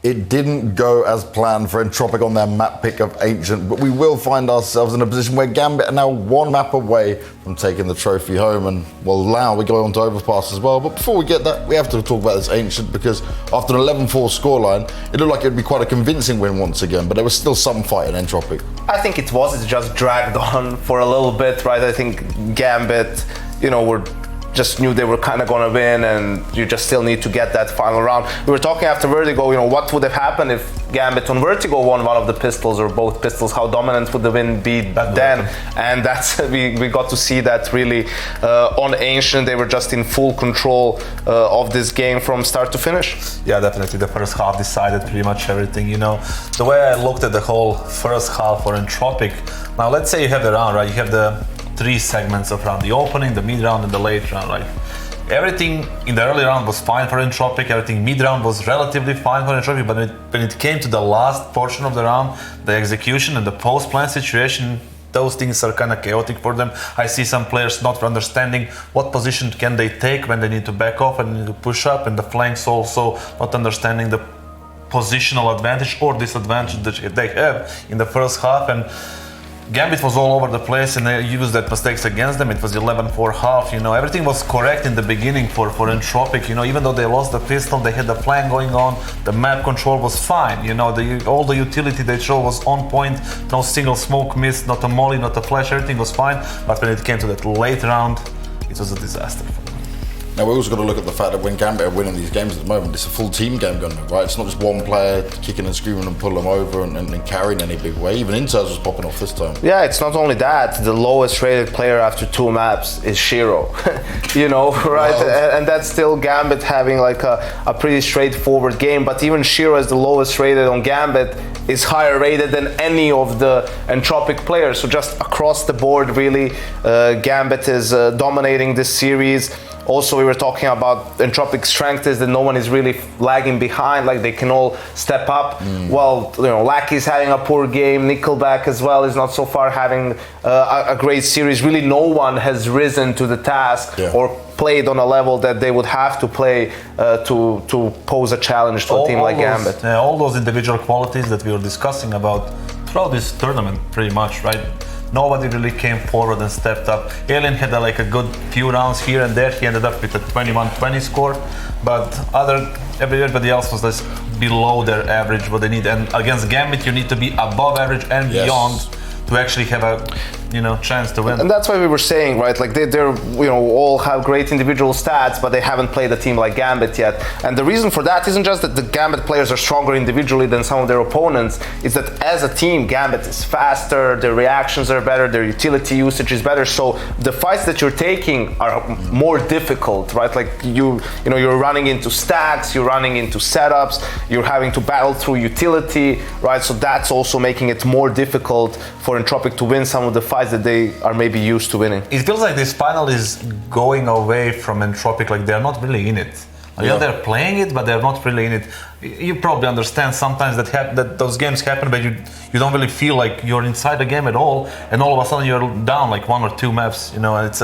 It didn't go as planned for Entropiq on their map pick of Ancient, but we will find ourselves in a position where Gambit are now one map away from taking the trophy home, and well, now we go on to Overpass as well. But before we get that, we have to talk about this Ancient, because after an 11-4 scoreline, it looked like it would be quite a convincing win once again, but there was still some fight in Entropiq. I think it was. It just dragged on for a little bit, right? I think Gambit, were just knew they were kind of going to win, and you just still need to get that final round. We were talking after Vertigo, what would have happened if Gambit on Vertigo won one of the pistols or both pistols? How dominant would the win be then? And that's we got to see that really on Ancient. They were just in full control of this game from start to finish. Yeah, definitely. The first half decided pretty much everything. The way I looked at the whole first half for Entropiq. Now, let's say you have the round, right? You have the 3 segments of round: the opening, the mid round, and the late round, right? Everything in the early round was fine for Entropiq, everything mid round was relatively fine for Entropiq, but when it came to the last portion of the round, the execution and the post-plan situation, those things are kind of chaotic for them. I see some players not understanding what position can they take when they need to back off and need to push up, and the flanks also not understanding the positional advantage or disadvantage that they have in the first half. And Gambit was all over the place, and they used that mistakes against them. It was 11-4 half. Everything was correct in the beginning for Entropiq. Even though they lost the pistol, they had the flank going on. The map control was fine. All the utility they showed was on point. No single smoke miss, not a molly, not a flash. Everything was fine. But when it came to that late round, it was a disaster for them. Now, we also got to look at the fact that when Gambit are winning these games at the moment, it's a full team game going on, right? It's not just one player kicking and screaming and pulling them over and carrying any big way. Even Inters was popping off this time. Yeah, it's not only that. The lowest rated player after 2 maps is Shiro, right? Wow. And that's still Gambit having like a pretty straightforward game. But even Shiro, as the lowest rated on Gambit, is higher rated than any of the Entropiq players. So just across the board, really, Gambit is dominating this series. Also, we were talking about Entropiq's strength is that no one is really lagging behind, like they can all step up. Well, Lucky's having a poor game, Nickelback as well is not so far having a great series. Really, no one has risen to the task or played on a level that they would have to play to pose a challenge to a team like Gambit. All those individual qualities that we were discussing about throughout this tournament, pretty much, right? Nobody really came forward and stepped up. Alien had a good few rounds here and there. He ended up with a 21-20 score, but everybody else was just below their average, what they need. And against Gambit, you need to be above average and beyond to actually have a chance to win. And that's why we were saying, right, like they're all have great individual stats, but they haven't played a team like Gambit yet. And the reason for that isn't just that the Gambit players are stronger individually than some of their opponents, it's that as a team, Gambit is faster, their reactions are better, their utility usage is better, so the fights that you're taking are more difficult, right? Like you're running into stacks, you're running into setups, you're having to battle through utility, right? So that's also making it more difficult for Entropiq to win some of the fights that they are maybe used to winning. It feels like this final is going away from Entropiq, like they're not really in it. They're playing it, but they're not really in it. You probably understand sometimes that those games happen, but you don't really feel like you're inside the game at all, and all of a sudden you're down like 1 or 2 maps. And it's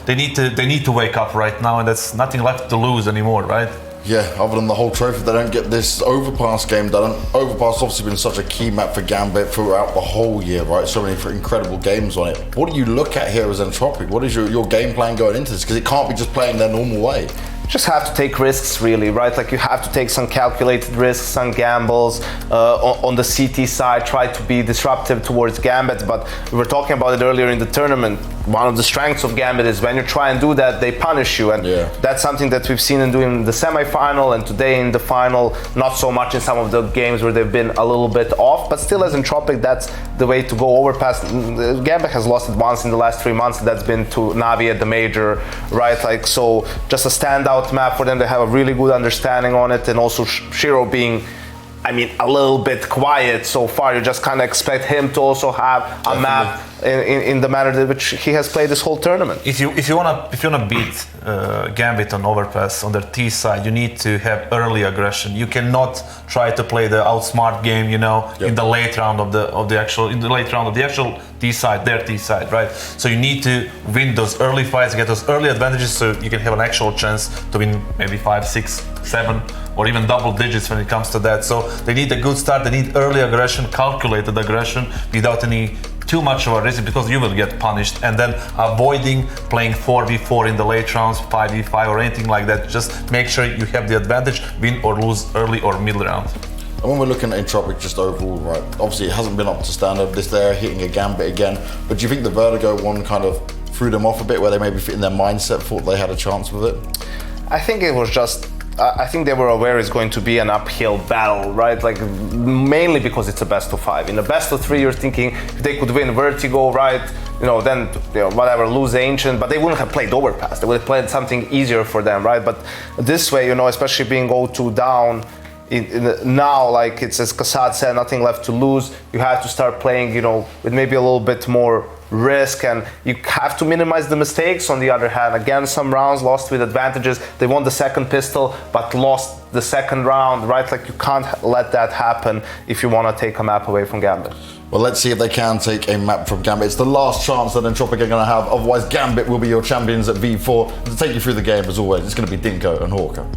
they need to wake up right now, and there's nothing left to lose anymore, right? Yeah, other than the whole trophy, they don't get this Overpass game done. Overpass obviously been such a key map for Gambit throughout the whole year, right? So many incredible games on it. What do you look at here as Entropiq? What is your game plan going into this? Because it can't be just playing their normal way. Just have to take risks, really, right? Like you have to take some calculated risks, some gambles on the CT side, try to be disruptive towards Gambit. But we were talking about it earlier in the tournament. One of the strengths of Gambit is when you try and do that, they punish you, and that's something that we've seen in doing the semi-final and today in the final. Not so much in some of the games where they've been a little bit off, but still, as Entropiq, that's the way to go. Overpass. Gambit has lost it once in the last 3 months. That's been to Navi at the major, right? Like so, just a standout map for them. They have a really good understanding on it, and also Shiro being a little bit quiet so far. You just kind of expect him to also have a map in the manner in which he has played this whole tournament. If you wanna beat Gambit on Overpass on their T side, you need to have early aggression. You cannot try to play the outsmart game, in the late round of the actual T side, their T side, right? So you need to win those early fights, get those early advantages, so you can have an actual chance to win maybe 5, 6, 7 or even double digits when it comes to that. So they need a good start, they need early aggression, calculated aggression, without any too much of a risk, because you will get punished, and then avoiding playing 4v4 in the late rounds, 5v5 or anything like that. Just make sure you have the advantage, win or lose early or mid round. And when we're looking at Entropiq just overall, right, obviously it hasn't been up to standard. They're hitting a Gambit again, but do you think the Vertigo one kind of threw them off a bit, where they maybe in their mindset thought they had a chance with it? I think it was just, I think they were aware it's going to be an uphill battle, right? Like, mainly because it's a best of 5. In a best of 3, you're thinking if they could win Vertigo, right? Then whatever, lose Ancient, but they wouldn't have played Overpass. They would have played something easier for them, right? But this way, especially being 0-2 down, now, like it's as Kassad said, nothing left to lose. You have to start playing, with maybe a little bit more risk, and you have to minimize the mistakes. On the other hand, again, some rounds lost with advantages. They won the second pistol, but lost the second round, right? Like, you can't let that happen if you want to take a map away from Gambit. Well, let's see if they can take a map from Gambit. It's the last chance that Entropiq are going to have. Otherwise, Gambit will be your champions at V4. To take you through the game, as always, it's going to be Dinko and Hawker.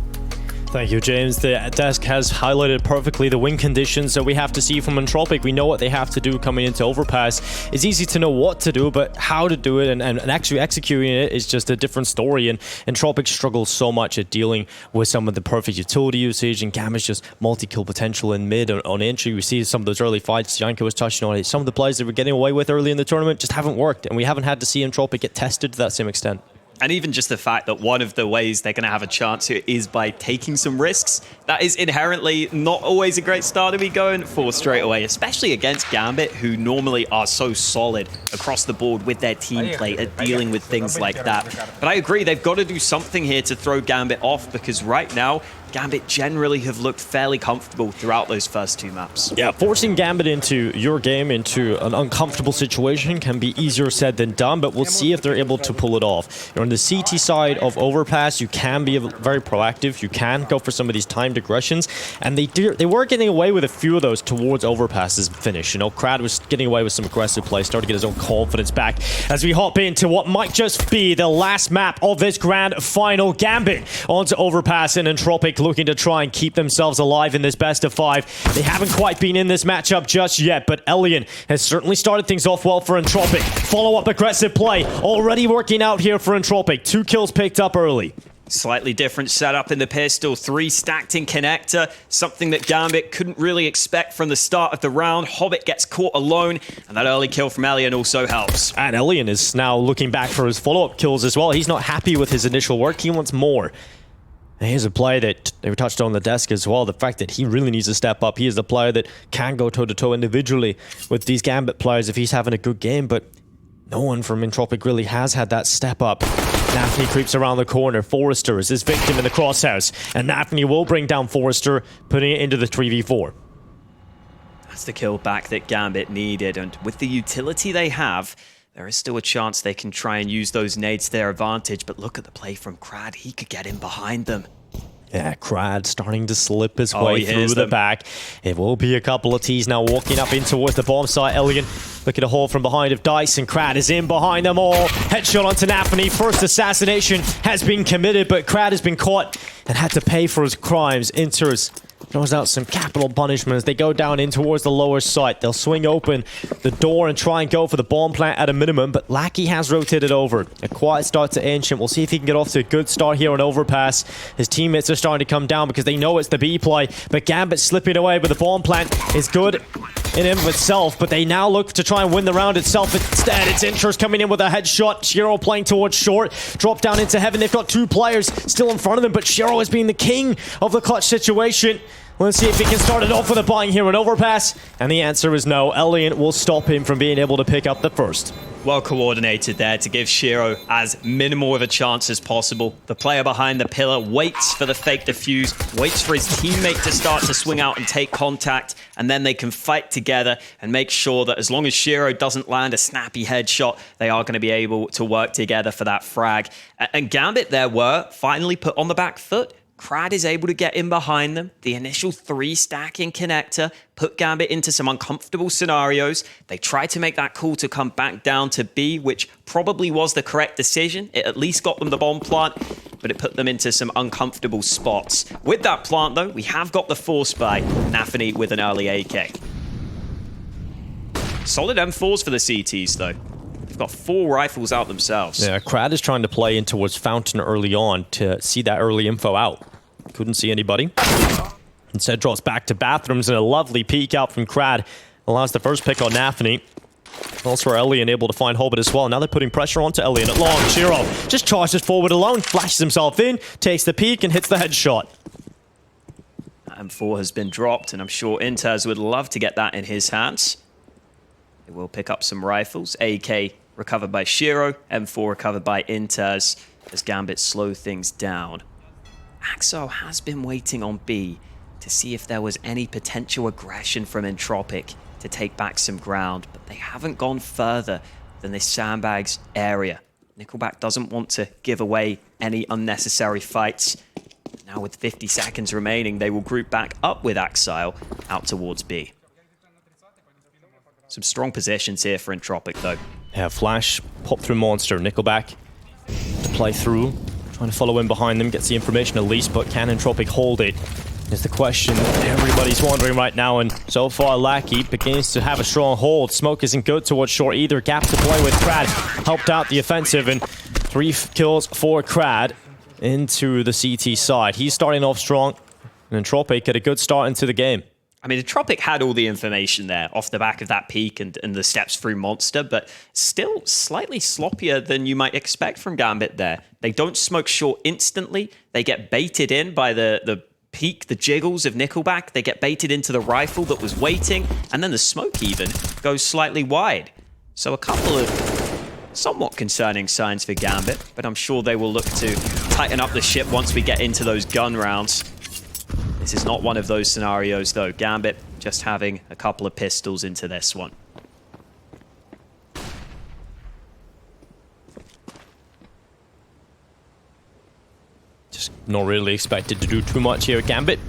Thank you, James. The desk has highlighted perfectly the win conditions that we have to see from Entropiq. We know what they have to do coming into Overpass. It's easy to know what to do, but how to do it and actually executing it is just a different story. And Entropiq struggles so much at dealing with some of the perfect utility usage, and Gambit's just multi-kill potential in mid on entry. We see some of those early fights Janko was touching on it. Some of the plays that we're getting away with early in the tournament just haven't worked, and we haven't had to see Entropiq get tested to that same extent. And even just the fact that one of the ways they're going to have a chance here is by taking some risks. That is inherently not always a great start to be going for straight away, especially against Gambit, who normally are so solid across the board with their team play at dealing with things like that. But I agree, they've got to do something here to throw Gambit off, because right now, Gambit generally have looked fairly comfortable throughout those first 2 maps. Yeah, forcing Gambit into your game, into an uncomfortable situation, can be easier said than done, but we'll see if they're able to pull it off. On the CT side of Overpass, you can be very proactive. You can go for some of these timed aggressions, and they were getting away with a few of those towards Overpass's finish. Krad was getting away with some aggressive play, starting to get his own confidence back as we hop into what might just be the last map of this grand final. Gambit onto Overpass, and Entropiq looking to try and keep themselves alive in this best of 5. They haven't quite been in this matchup just yet, but Elian has certainly started things off well for Entropiq. Follow-up aggressive play already working out here for Entropiq. 2 kills picked up early. Slightly different setup in the pistol, 3 stacked in connector, something that Gambit couldn't really expect from the start of the round. Hobbit gets caught alone, and that early kill from Elian also helps. And Elian is now looking back for his follow-up kills as well. He's not happy with his initial work, he wants more. And here's a play that they touched on the desk as well, the fact that he really needs to step up. He is the player that can go toe-to-toe individually with these Gambit players if he's having a good game, but no one from Entropiq really has had that step up. Nafny creeps around the corner. Forrester is his victim in the crosshouse, and Nafny will bring down Forrester, putting it into the 3v4. That's the kill back that Gambit needed, and with the utility they have, there is still a chance they can try and use those nades to their advantage, but look at the play from Krad. He could get in behind them. Yeah, Krad starting to slip his way through the back. It will be a couple of T's now walking up in towards the bomb site. Elian looking to hold from behind of Dice, and Krad is in behind them all. Headshot onto Nafny. First assassination has been committed, but Krad has been caught and had to pay for his crimes. Enters, throws out some capital punishments. They go down in towards the lower site. They'll swing open the door and try and go for the bomb plant at a minimum, but Lackey has rotated over. A quiet start to Ancient. We'll see if he can get off to a good start here on Overpass. His teammates are starting to come down because they know it's the B play, but Gambit slipping away, but the bomb plant is good in and of itself, but they now look to try and win the round itself. Instead, it's Intros coming in with a headshot. Shiro playing towards short. Drop down into heaven. They've got 2 players still in front of them, but Shiro has been the king of the clutch situation. Let's see if he can start it off with a buying here on Overpass. And the answer is no. Elian will stop him from being able to pick up the first. Well coordinated there to give Shiro as minimal of a chance as possible. The player behind the pillar waits for the fake defuse, waits for his teammate to start to swing out and take contact, and then they can fight together and make sure that as long as Shiro doesn't land a snappy headshot, they are going to be able to work together for that frag. And Gambit there were finally put on the back foot. Krad is able to get in behind them. The initial 3 stacking connector put Gambit into some uncomfortable scenarios. They tried to make that call to come back down to B, which probably was the correct decision. It at least got them the bomb plant. but it put them into some uncomfortable spots. With that plant, though, we have got the force by Nafany with an early AK. Solid M4s for the CTs, though. They've got 4 rifles out themselves. Yeah, Krad is trying to play in towards Fountain early on to see that early info out. Couldn't see anybody. Instead draws back to bathrooms, and a lovely peek out from Krad allows the first pick on Nafany. Also, Elian able to find Hobbit as well. Now they're putting pressure onto Elian at long. Shiro just charges forward alone, flashes himself in, takes the peek, and hits the headshot. M4 has been dropped, and I'm sure Inters would love to get that in his hands. They will pick up some rifles. AK recovered by Shiro, M4 recovered by Inters as Gambit slow things down. Axo has been waiting on B to see if there was any potential aggression from Entropiq to take back some ground, but they haven't gone further than this sandbags area. Nickelback doesn't want to give away any unnecessary fights. Now with 50 seconds remaining, they will group back up with Axile out towards B. Some strong positions here for Entropiq, though. Yeah, Flash, pop through Monster, Nickelback to play through, trying to follow in behind them, gets the information at least, but can Entropiq hold it? Is the question everybody's wondering right now, and so far Lackey begins to have a strong hold. Smoke isn't good towards short either. Gap to play with. Krad helped out the offensive, and 3 kills for Krad into the CT side. He's starting off strong, and Entropiq get a good start into the game. I mean, Entropiq had all the information there off the back of that peak and the steps through Monster, but still slightly sloppier than you might expect from Gambit there. They don't smoke short instantly. They get baited in by the peak, the jiggles of Nickelback. They get baited into the rifle that was waiting, and then the smoke even goes slightly wide. So a couple of somewhat concerning signs for Gambit, but I'm sure they will look to tighten up the ship once we get into those gun rounds. This is not one of those scenarios, though. Gambit just having a couple of pistols into this one. Just not really expected to do too much here at Gambit.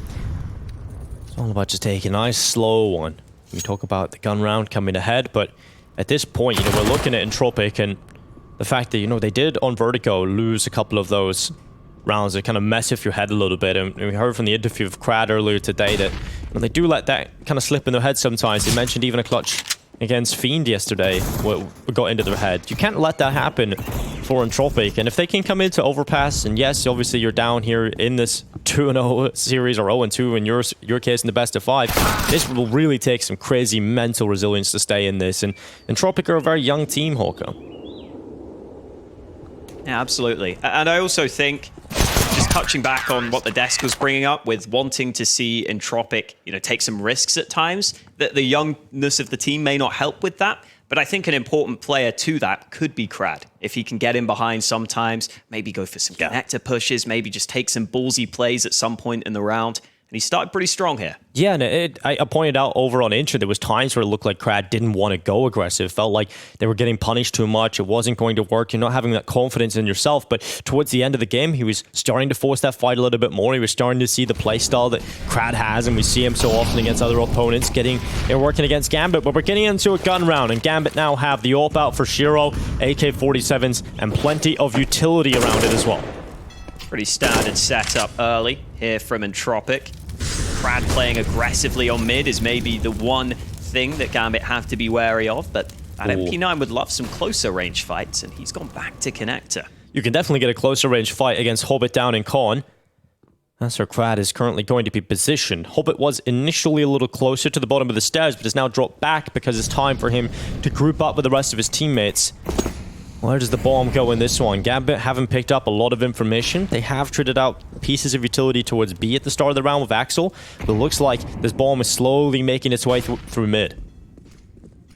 It's all about just taking a nice, slow one. We talk about the gun round coming ahead, but at this point, you know, we're looking at Entropiq and the fact that, you know, they did on Vertigo lose a couple of those rounds that kind of mess with your head a little bit. And we heard from the interview of Krad earlier today that, you know, they do let that kind of slip in their head sometimes. They mentioned even a clutch against Fiend yesterday what got into their head. You can't let that happen for Entropiq. And if they can come into Overpass, and yes, obviously you're down here in this 2-0 series, or 0-2 in your case in the best of 5, this will really take some crazy mental resilience to stay in this. And Entropiq are a very young team, Hawker. Yeah, absolutely. And I also think, just touching back on what the desk was bringing up with wanting to see Entropiq, you know, take some risks at times, that the youngness of the team may not help with that. But I think an important player to that could be Krad. If he can get in behind sometimes, maybe go for some connector pushes, maybe just take some ballsy plays at some point in the round. And he started pretty strong here. Yeah, and I pointed out over on Intro, there was times where it looked like Krad didn't want to go aggressive. It felt like they were getting punished too much. It wasn't going to work. You're not having that confidence in yourself. But towards the end of the game, he was starting to force that fight a little bit more. He was starting to see the play style that Krad has, and we see him so often against other opponents, working against Gambit. But we're getting into a gun round, and Gambit now have the AWP out for Shiro, AK-47s, and plenty of utility around it as well. Pretty standard setup early here from Entropiq. Krad playing aggressively on mid is maybe the one thing that Gambit have to be wary of, but that MP9 would love some closer range fights, and he's gone back to connector. You can definitely get a closer range fight against Hobbit down in Con. That's where Krad is currently going to be positioned. Hobbit was initially a little closer to the bottom of the stairs, but has now dropped back because it's time for him to group up with the rest of his teammates. Where does the bomb go in this one? Gambit haven't picked up a lot of information. They have traded out pieces of utility towards B at the start of the round with Axel, but it looks like this bomb is slowly making its way through mid.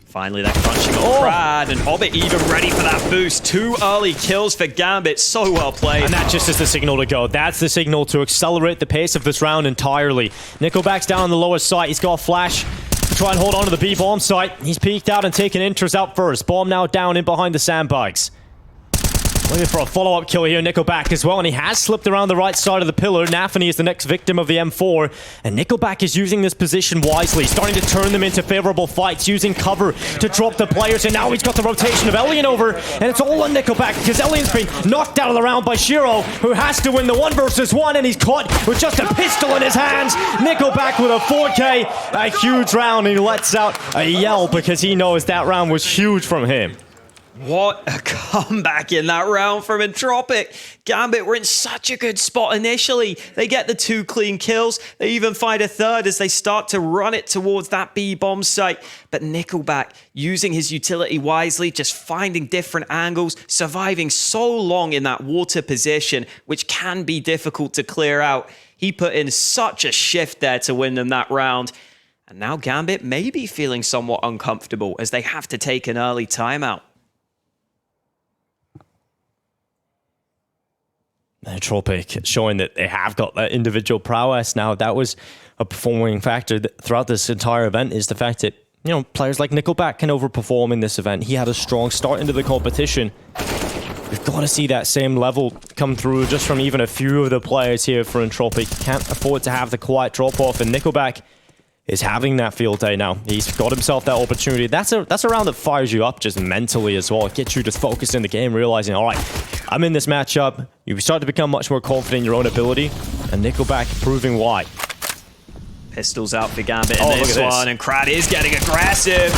Finally, that crunching on Krad, and Hobbit even ready for that boost. 2 early kills for Gambit, so well played. And that just is the signal to go. That's the signal to accelerate the pace of this round entirely. Nickelback's down on the lower side. He's got a flash to try and hold on to the B bomb site. He's peeked out and taken Inters out first. Bomb now down in behind the sandbags. Looking for a follow-up kill here, Nickelback as well, and he has slipped around the right side of the pillar. Nafany is the next victim of the M4, and Nickelback is using this position wisely, starting to turn them into favorable fights, using cover to drop the players, and now he's got the rotation of Elian over, and it's all on Nickelback, because Elian's been knocked out of the round by Shiro, who has to win the 1 versus 1, and he's caught with just a pistol in his hands. Nickelback with a 4K, a huge round, and he lets out a yell because he knows that round was huge from him. What a comeback in that round from Entropiq. Gambit were in such a good spot initially. They get the 2 clean kills. They even find a third as they start to run it towards that B bomb site. But Nickelback, using his utility wisely, just finding different angles, surviving so long in that water position, which can be difficult to clear out. He put in such a shift there to win them that round. And now Gambit may be feeling somewhat uncomfortable as they have to take an early timeout. Entropiq showing that they have got that individual prowess now. That was a performing factor throughout this entire event, is the fact that, you know, players like Nickelback can overperform in this event. He had a strong start into the competition. We've got to see that same level come through just from even a few of the players here for Entropiq. Can't afford to have the quiet drop-off, and Nickelback is having that field day now. He's got himself that opportunity. That's a round that fires you up just mentally as well. It gets you just focused in the game, realizing, all right, I'm in this matchup. You start to become much more confident in your own ability, and Nickelback proving why. Pistols out for Gambit in this one, and Krad is getting aggressive.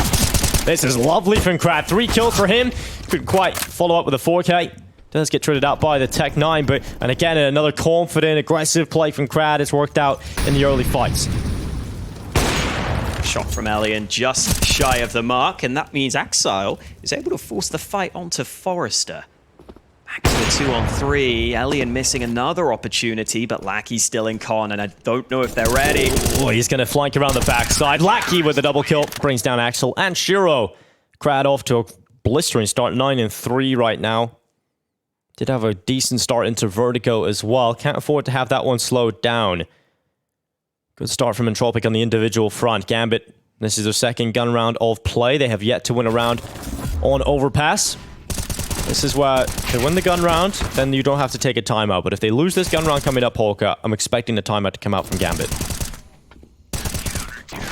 This is lovely from Krad. 3 kills for him. Couldn't quite follow up with a 4K. Does get traded out by the Tech 9, and again, another confident, aggressive play from Krad. It's worked out in the early fights. Shot from Elian just shy of the mark, and that means Axile is able to force the fight onto Forrester. Back to a 2-on-3. Elian missing another opportunity, but Lackey's still in con, and I don't know if they're ready. Oh, he's going to flank around the backside. Lackey with the double kill brings down Axel and Shiro. Krad off to a blistering start, 9-3 right now. Did have a decent start into Vertigo as well. Can't afford to have that one slowed down. Good start from Entropiq on the individual front. Gambit, this is their second gun round of play. They have yet to win a round on Overpass. This is where they win the gun round, then you don't have to take a timeout. But if they lose this gun round coming up, Polka, I'm expecting a timeout to come out from Gambit.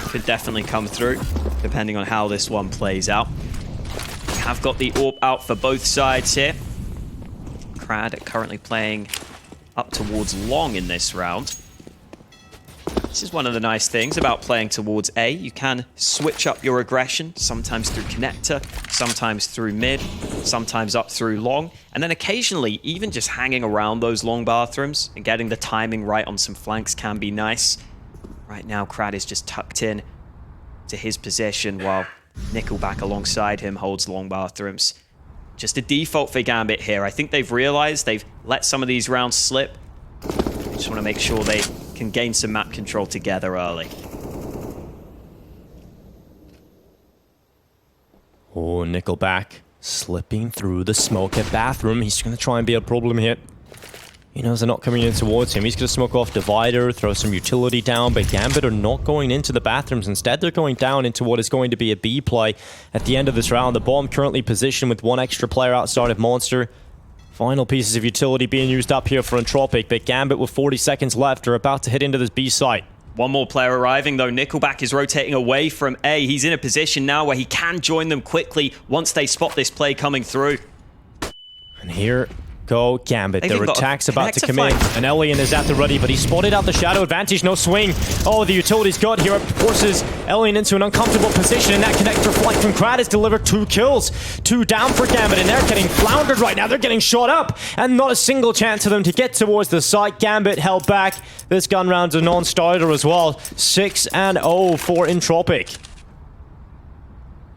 Could definitely come through, depending on how this one plays out. We have got the AWP out for both sides here. Krad currently playing up towards long in this round. This is one of the nice things about playing towards A. You can switch up your aggression, sometimes through connector, sometimes through mid, sometimes up through long, and then occasionally even just hanging around those long bathrooms and getting the timing right on some flanks can be nice. Right now, Krad is just tucked in to his position while Nickelback alongside him holds long bathrooms. Just a default for Gambit here. I think they've realized they've let some of these rounds slip. Just want to make sure they can gain some map control together early. Oh, Nickelback slipping through the smoke at bathroom. He's going to try and be a problem here. He knows they're not coming in towards him. He's going to smoke off Divider, throw some utility down, but Gambit are not going into the bathrooms. Instead, they're going down into what is going to be a B play at the end of this round. The bomb currently positioned with 1 extra player outside of Monster. Final pieces of utility being used up here for Entropiq, but Gambit with 40 seconds left are about to hit into this B site. One more player arriving though. Nickelback is rotating away from A. He's in a position now where he can join them quickly once they spot this play coming through. And here go Gambit. Their attack's about to come in. And Elian is at the ready, but he spotted out the shadow advantage. No swing. Oh, the utility's got here. It forces Elian into an uncomfortable position, and that connector flank from Krad has delivered 2 kills. 2 down for Gambit, and they're getting floundered right now. They're getting shot up, and not a single chance for them to get towards the site. Gambit held back. This gun round's a non-starter as well. 6-0 for Entropiq.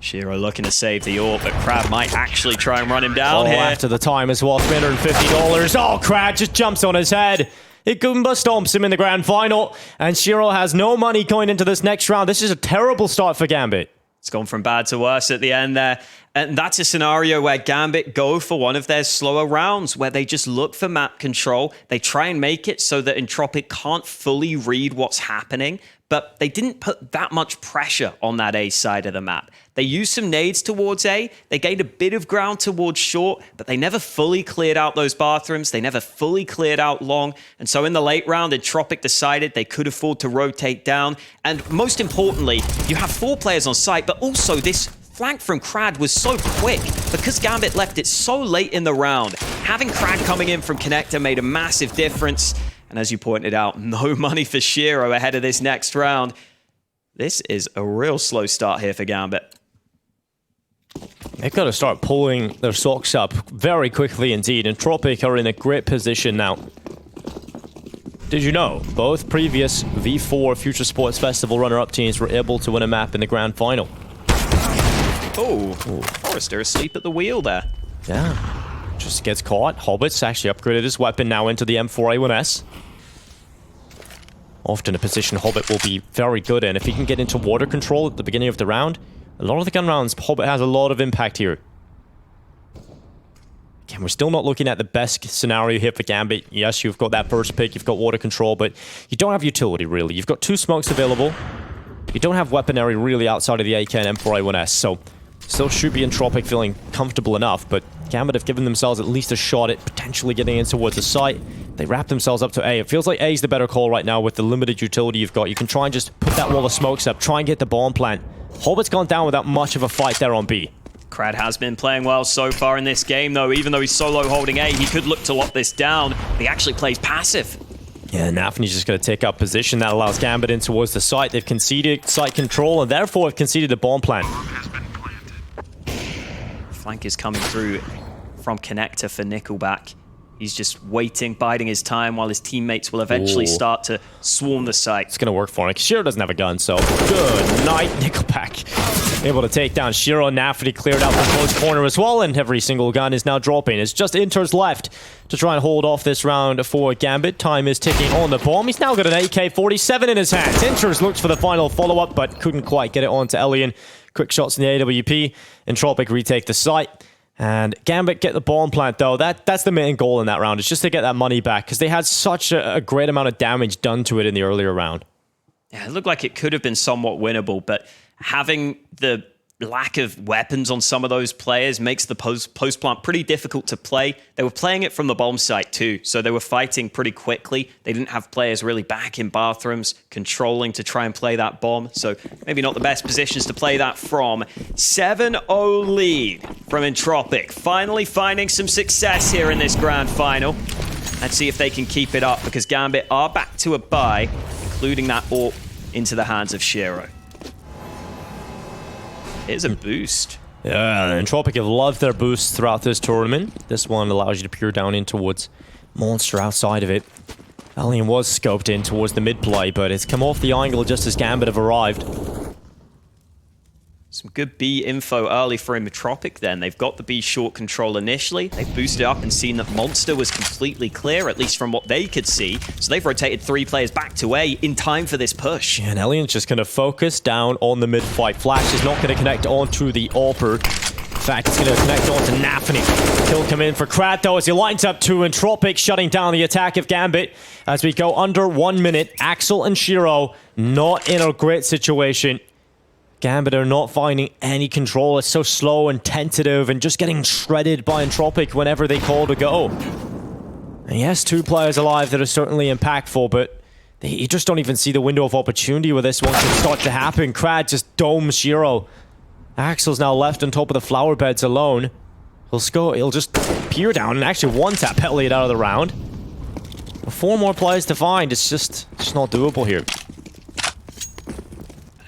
Shiro looking to save the AWP, but Krad might actually try and run him down here. After the time as well, $350. Oh, Krad just jumps on his head. Ikumba stomps him in the grand final, and Shiro has no money going into this next round. This is a terrible start for Gambit. It's gone from bad to worse at the end there. And that's a scenario where Gambit go for one of their slower rounds, where they just look for map control. They try and make it so that Entropiq can't fully read what's happening. but they didn't put that much pressure on that A side of the map. They used some nades towards A, they gained a bit of ground towards short, but they never fully cleared out those bathrooms, they never fully cleared out long, and so in the late round, Entropiq decided they could afford to rotate down, and most importantly, you have 4 players on site, but also this flank from Krad was so quick because Gambit left it so late in the round. Having Krad coming in from Connector made a massive difference. And as you pointed out, no money for Shiro ahead of this next round. This is a real slow start here for Gambit. They've got to start pulling their socks up very quickly indeed. Entropiq are in a great position now. Did you know both previous V4 Future Sports Festival runner-up teams were able to win a map in the grand final? Oh, Forrester asleep at the wheel there. Yeah, just gets caught. Hobbit's actually upgraded his weapon now into the M4A1S. Often a position Hobbit will be very good in. If he can get into water control at the beginning of the round, a lot of the gun rounds, Hobbit has a lot of impact here. Again, we're still not looking at the best scenario here for Gambit. Yes, you've got that first pick, you've got water control, but you don't have utility really. You've got 2 smokes available. You don't have weaponry really outside of the AK and M4A1S, so still should be Entropiq feeling comfortable enough, but Gambit have given themselves at least a shot at potentially getting in towards the site. They wrap themselves up to A. It feels like A is the better call right now with the limited utility you've got. You can try and just put that wall of smokes up, try and get the bomb plant. Hobbit's gone down without much of a fight there on B. Krad has been playing well so far in this game, though. Even though he's solo holding A, he could look to lock this down. He actually plays passive. Yeah, Nafny's just going to take up position. That allows Gambit in towards the site. They've conceded site control and therefore have conceded the bomb plant. Flank is coming through from Connector for Nickelback. He's just waiting, biding his time while his teammates will eventually start to swarm the site. It's going to work for him. Shiro doesn't have a gun, so good night, Nickelback. Able to take down Shiro. Nafny cleared out the close corner as well, and every single gun is now dropping. It's just Inter's left to try and hold off this round for Gambit. Time is ticking on the bomb. He's now got an AK-47 in his hands. Inter's looked for the final follow-up, but couldn't quite get it onto Elian. Quick shots in the AWP. Entropiq retake the site. And Gambit get the bomb plant, though. That's the main goal in that round. It's just to get that money back, because they had such a great amount of damage done to it in the earlier round. Yeah, it looked like it could have been somewhat winnable, but having the lack of weapons on some of those players makes the post plant pretty difficult to play. They were playing it from the bomb site too, so they were fighting pretty quickly. They didn't have players really back in bathrooms controlling to try and play that bomb, so maybe not the best positions to play that from. 7-0 lead from Entropiq, finally finding some success here in this grand final. Let's see if they can keep it up, because Gambit are back to a bye, including that AWP into the hands of Shiro. Here's a boost. Yeah, Entropiq have loved their boosts throughout this tournament. This one allows you to peer down in towards Monster outside of it. Alien was scoped in towards the mid play, but it's come off the angle just as Gambit have arrived. Some good B info early for Entropiq then. They've got the B short control initially. They've boosted up and seen that Monster was completely clear, at least from what they could see. So they've rotated 3 players back to A in time for this push. Yeah, and Alien's just going to focus down on the mid-fight. Flash is not going to connect onto the AWPer. In fact, it's going to connect onto Nafny. Kill come in for Krad, though, as he lines up to Entropiq, shutting down the attack of Gambit. As we go under 1 minute, Axel and Shiro not in a great situation. Gambit are not finding any control. It's so slow and tentative and just getting shredded by Entropiq whenever they call to go. And yes, 2 players alive that are certainly impactful, but you just don't even see the window of opportunity where this one can start to happen. Krad just domes Shiro. Axel's now left on top of the flower beds alone. He'll just peer down and actually one-tap Elliot out of the round. 4 more players to find. It's just not doable here.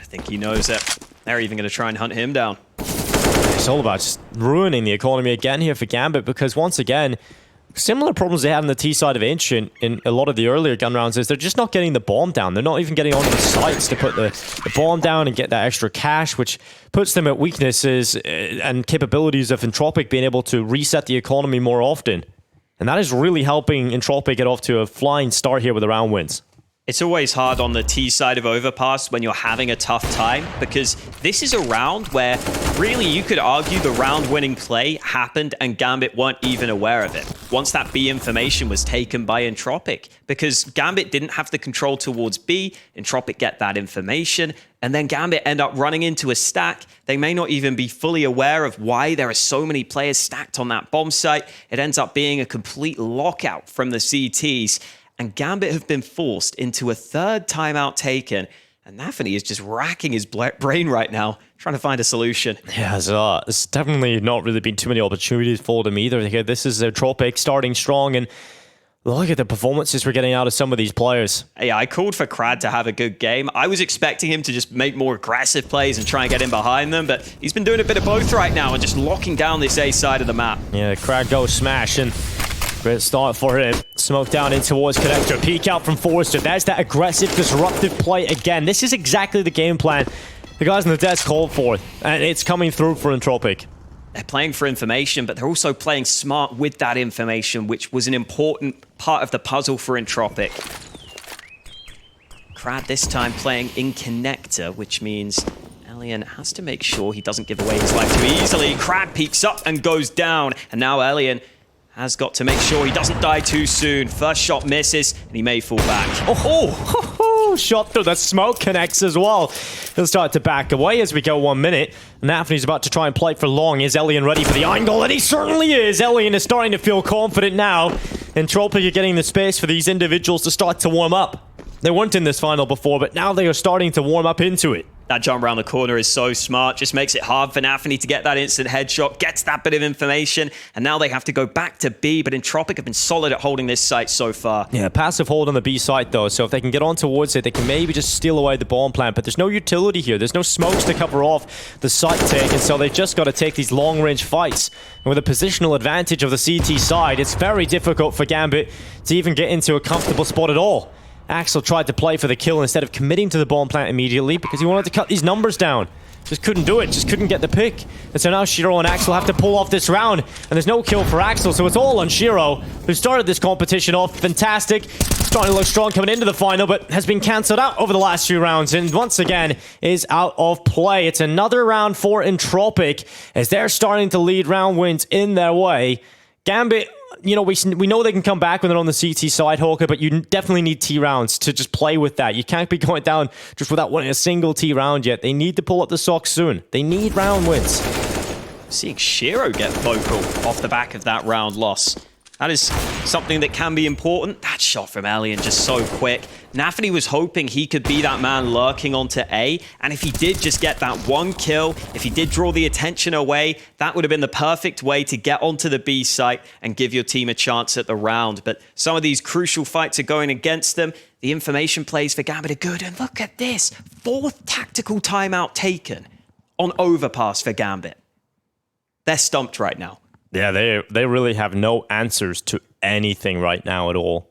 I think he knows that they're even going to try and hunt him down. It's all about just ruining the economy again here for Gambit, because once again, similar problems they had on the T side of Ancient in a lot of the earlier gun rounds is they're just not getting the bomb down. They're not even getting onto the sites to put the bomb down and get that extra cash, which puts them at weaknesses and capabilities of Entropiq being able to reset the economy more often. And that is really helping Entropiq get off to a flying start here with the round wins. It's always hard on the T side of Overpass when you're having a tough time, because this is a round where really you could argue the round-winning play happened and Gambit weren't even aware of it. Once that B information was taken by Entropiq, because Gambit didn't have the control towards B, Entropiq get that information, and then Gambit end up running into a stack. They may not even be fully aware of why there are so many players stacked on that bomb site. It ends up being a complete lockout from the CTs. And Gambit have been forced into a third timeout taken. And Nafany is just racking his brain right now, trying to find a solution. Yeah, there's definitely not really been too many opportunities for them either. This is Entropiq starting strong, and look at the performances we're getting out of some of these players. Yeah, I called for Crad to have a good game. I was expecting him to just make more aggressive plays and try and get in behind them, but he's been doing a bit of both right now and just locking down this A side of the map. Yeah, Crad goes smash, and great start for him. Smoke down in towards Connector. Peek out from Forrester. There's that aggressive, disruptive play again. This is exactly the game plan the guys on the desk called for, and it's coming through for Entropiq. They're playing for information, but they're also playing smart with that information, which was an important part of the puzzle for Entropiq. Crad this time playing in Connector, which means Elian has to make sure he doesn't give away his life too easily. Crad peeks up and goes down, and now Elian has got to make sure he doesn't die too soon. First shot misses, and he may fall back. Oh, shot through the smoke, connects as well. He'll start to back away as we go 1 minute. Nafany's about to try and play for long. Is Elian ready for the angle? And he certainly is. Elian is starting to feel confident now. Entropiq are getting the space for these individuals to start to warm up. They weren't in this final before, but now they are starting to warm up into it. That jump around the corner is so smart, just makes it hard for Nafany to get that instant headshot, gets that bit of information, and now they have to go back to B, but Entropiq have been solid at holding this site so far. Yeah, passive hold on the B site though, so if they can get on towards it, they can maybe just steal away the bomb plant, but there's no utility here. There's no smokes to cover off the site take, and so they've just got to take these long-range fights. And with a positional advantage of the CT side, it's very difficult for Gambit to even get into a comfortable spot at all. Axel tried to play for the kill instead of committing to the bomb plant immediately because he wanted to cut these numbers down. Just couldn't do it, just couldn't get the pick. And so now Shiro and Axel have to pull off this round, and there's no kill for Axel, so it's all on Shiro, who started this competition off fantastic, starting to look strong coming into the final, but has been cancelled out over the last few rounds, and once again is out of play. It's another round for Entropiq as they're starting to lead round wins in their way. Gambit, you know, we know they can come back when they're on the CT side, Hawker, but you definitely need T rounds to just play with that. You can't be going down just without winning a single T round yet. They need to pull up the socks soon. They need round wins. Seeing Shiro get vocal off the back of that round loss. That is something that can be important. That shot from Elian just so quick. Nafany was hoping he could be that man lurking onto A, and if he did just get that one kill, if he did draw the attention away, that would have been the perfect way to get onto the B site and give your team a chance at the round. But some of these crucial fights are going against them. The information plays for Gambit are good, and look at this. 4th tactical timeout taken on Overpass for Gambit. They're stumped right now. Yeah, they really have no answers to anything right now at all.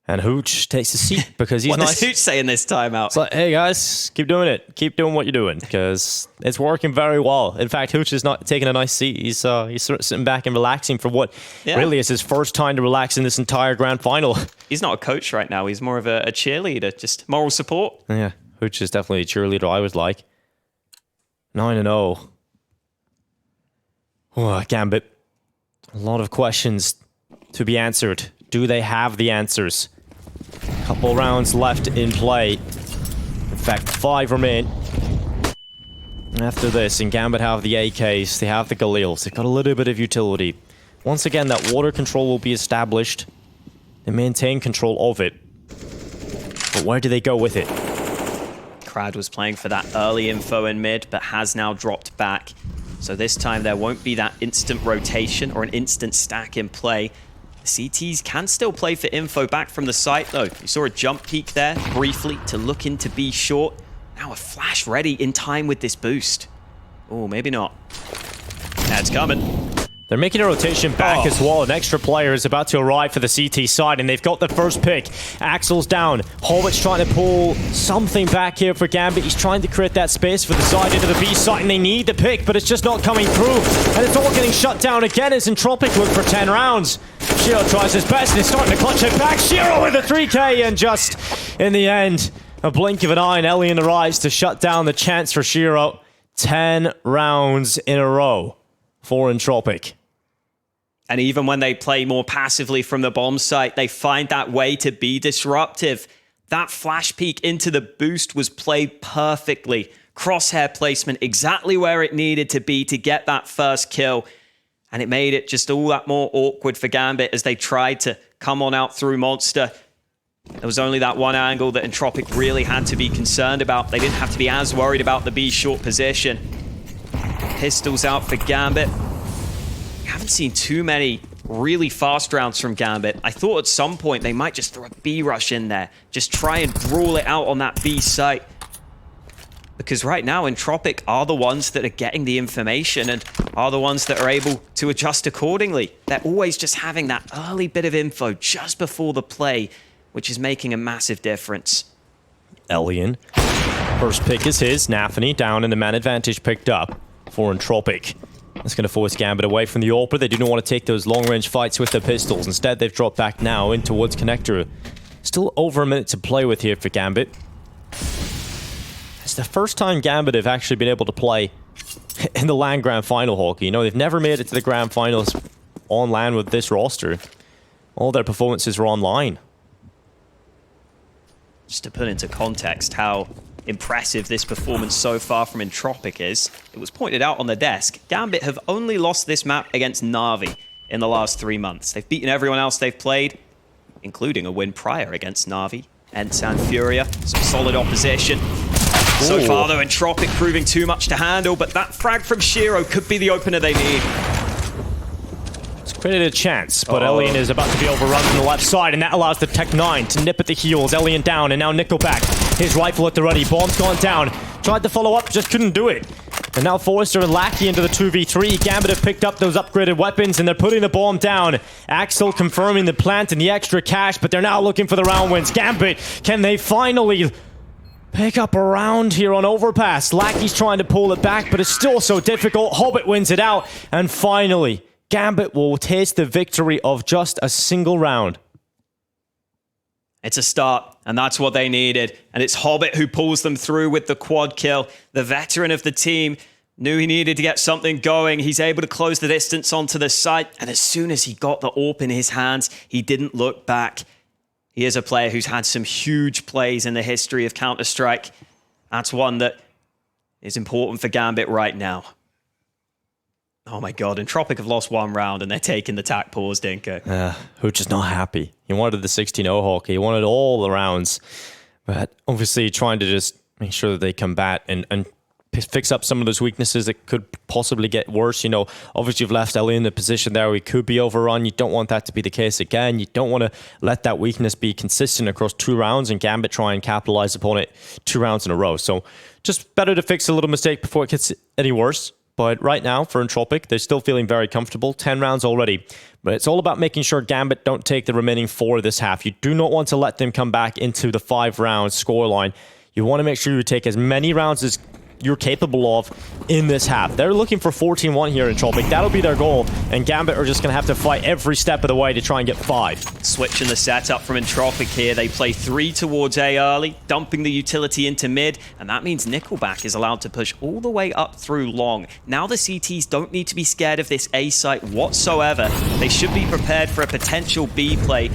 And Hooch takes a seat because he's what nice. does Hooch say in this timeout? It's like, hey guys, keep doing it. Keep doing what you're doing because it's working very well. In fact, Hooch is not taking a nice seat. He's sort of sitting back and relaxing for what really is his first time to relax in this entire grand final. He's not a coach right now. He's more of a cheerleader, just moral support. Yeah, Hooch is definitely a cheerleader, I would like. 9-0. Oh, Gambit. A lot of questions to be answered. Do they have the answers? Couple rounds left in play. In fact, 5 remain. After this, and Gambit have the AKs, they have the Galils, they've got a little bit of utility. Once again, that water control will be established. They maintain control of it. But where do they go with it? Crad was playing for that early info in mid, but has now dropped back. So this time there won't be that instant rotation or an instant stack in play. The CTs can still play for info back from the site though. You saw a jump peek there briefly to look in to be short. Now a flash ready in time with this boost. Oh, maybe not. That's coming. They're making a rotation back as well. An extra player is about to arrive for the CT side, and they've got the first pick. Axel's down. Horwitz trying to pull something back here for Gambit. He's trying to create that space for the side into the B site, and they need the pick, but it's just not coming through. And it's all getting shut down again as Entropiq look for 10 rounds. Shiro tries his best and is starting to clutch it back. Shiro with a 3K, and just in the end, a blink of an eye, and Elian arrives to shut down the chance for Shiro. 10 rounds in a row for Entropiq. And even when they play more passively from the bomb site, they find that way to be disruptive. That flash peek into the boost was played perfectly. Crosshair placement exactly where it needed to be to get that first kill. And it made it just all that more awkward for Gambit as they tried to come on out through Monster. There was only that one angle that Entropiq really had to be concerned about. They didn't have to be as worried about the B short position. Pistols out for Gambit. We haven't seen too many really fast rounds from Gambit. I thought at some point they might just throw a B rush in there. Just try and brawl it out on that B site. Because right now, Entropiq are the ones that are getting the information and are the ones that are able to adjust accordingly. They're always just having that early bit of info just before the play, which is making a massive difference. Elian. First pick is his. Nafany down, and the man advantage picked up for Entropiq. That's going to force Gambit away from the AWP. They do not want to take those long-range fights with their pistols. Instead, they've dropped back now in towards Connector. Still over a minute to play with here for Gambit. It's the first time Gambit have actually been able to play in the LAN Grand Final hockey. You know, they've never made it to the Grand Finals on LAN with this roster. All their performances are online. Just to put into context how impressive this performance so far from Entropiq is, it was pointed out on the desk, Gambit have only lost this map against Na'Vi in the last 3 months. They've beaten everyone else they've played, including a win prior against Na'Vi. Ensan Furia, some solid opposition. So far though, Entropiq proving too much to handle, but that frag from Shiro could be the opener they need. It's created a chance, but Elian is about to be overrun from the left side, and that allows the Tech 9 to nip at the heels. Elian down, and now Nickelback. His rifle at the ready. Bomb's gone down. Tried to follow up, just couldn't do it. And now Forrester and Lackey into the 2v3. Gambit have picked up those upgraded weapons, and they're putting the bomb down. Axel confirming the plant and the extra cash, but they're now looking for the round wins. Gambit, can they finally pick up a round here on Overpass? Lackey's trying to pull it back, but it's still so difficult. Hobbit wins it out, and finally, Gambit will taste the victory of just a single round. It's a start, and that's what they needed. And it's Hobbit who pulls them through with the quad kill. The veteran of the team knew he needed to get something going. He's able to close the distance onto the site, and as soon as he got the AWP in his hands, he didn't look back. He is a player who's had some huge plays in the history of Counter-Strike. That's one that is important for Gambit right now. Oh my god, Entropiq have lost one round and they're taking the tack pause, Dinko. Hooch is not happy. He wanted the 16-0 hockey. He wanted all the rounds. But obviously trying to just make sure that they combat and fix up some of those weaknesses that could possibly get worse. You know, obviously you've left Ellie in the position there where he could be overrun. You don't want that to be the case again. You don't want to let that weakness be consistent across 2 rounds and Gambit try and capitalize upon it 2 rounds in a row. So just better to fix a little mistake before it gets any worse. But right now, for Entropiq, they're still feeling very comfortable. 10 rounds already. But it's all about making sure Gambit don't take the remaining 4 this half. You do not want to let them come back into the 5 rounds scoreline. You want to make sure you take as many rounds as you're capable of in this half. They're looking for 14-1 here in Entropiq. That'll be their goal. And Gambit are just going to have to fight every step of the way to try and get 5. Switching the setup from Entropiq here. They play 3 towards A early, dumping the utility into mid, and that means Nickelback is allowed to push all the way up through long. Now the CTs don't need to be scared of this A site whatsoever. They should be prepared for a potential B play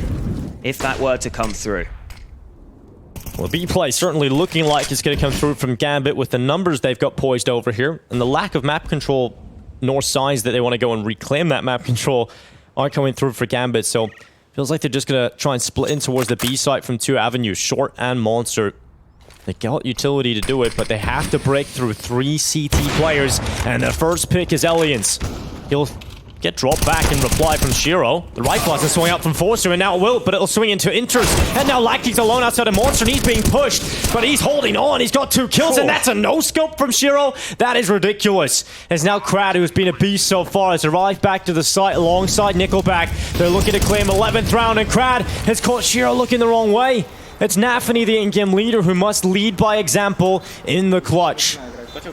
if that were to come through. Well, the B play certainly looking like it's going to come through from Gambit with the numbers they've got poised over here. And the lack of map control nor signs that they want to go and reclaim that map control aren't coming through for Gambit. So feels like they're just going to try and split in towards the B site from 2 avenues, Short and Monster. They got utility to do it, but they have to break through 3 CT players. And the first pick is Elian's. He'll get dropped back in reply from Shiro. The rifle hasn't swung out from Forster, and now it will, but it'll swing into Inters. And now Lackey's alone outside of Monster, and he's being pushed, but he's holding on. He's got 2 kills, and that's a no-scope from Shiro. That is ridiculous. As now Krad, who's been a beast so far, has arrived back to the site alongside Nickelback. They're looking to claim 11th round, and Krad has caught Shiro looking the wrong way. It's Nafany, the in-game leader, who must lead by example in the clutch.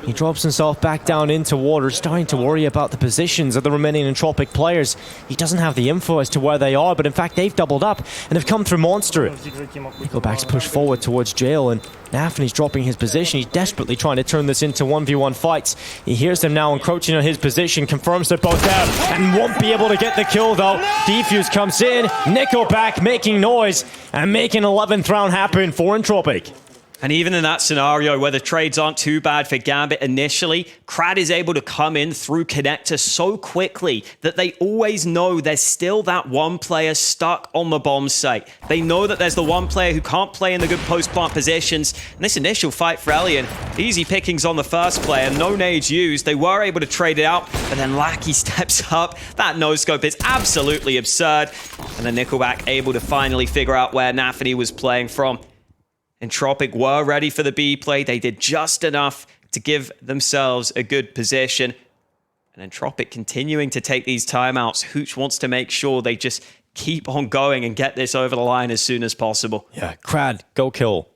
He drops himself back down into water, starting to worry about the positions of the remaining Entropiq players. He doesn't have the info as to where they are, but in fact they've doubled up and have come through Monster. Nickelback's pushed forward towards jail, and Nafany's dropping his position. He's desperately trying to turn this into 1v1 fights. He hears them now encroaching on his position, confirms they're both there, and won't be able to get the kill though. Defuse comes in, Nickelback making noise and making 11th round happen for Entropiq. And even in that scenario where the trades aren't too bad for Gambit initially, Crad is able to come in through connector so quickly that they always know there's still that one player stuck on the bomb site. They know that there's the one player who can't play in the good post-plant positions. And this initial fight for Elian, easy pickings on the first player, no nades used. They were able to trade it out, but then Lackey steps up. That no-scope is absolutely absurd. And then Nickelback able to finally figure out where Nafany was playing from. Entropiq were ready for the B play. They did just enough to give themselves a good position. And Entropiq continuing to take these timeouts. Hooch wants to make sure they just keep on going and get this over the line as soon as possible. Yeah, Crad, go kill.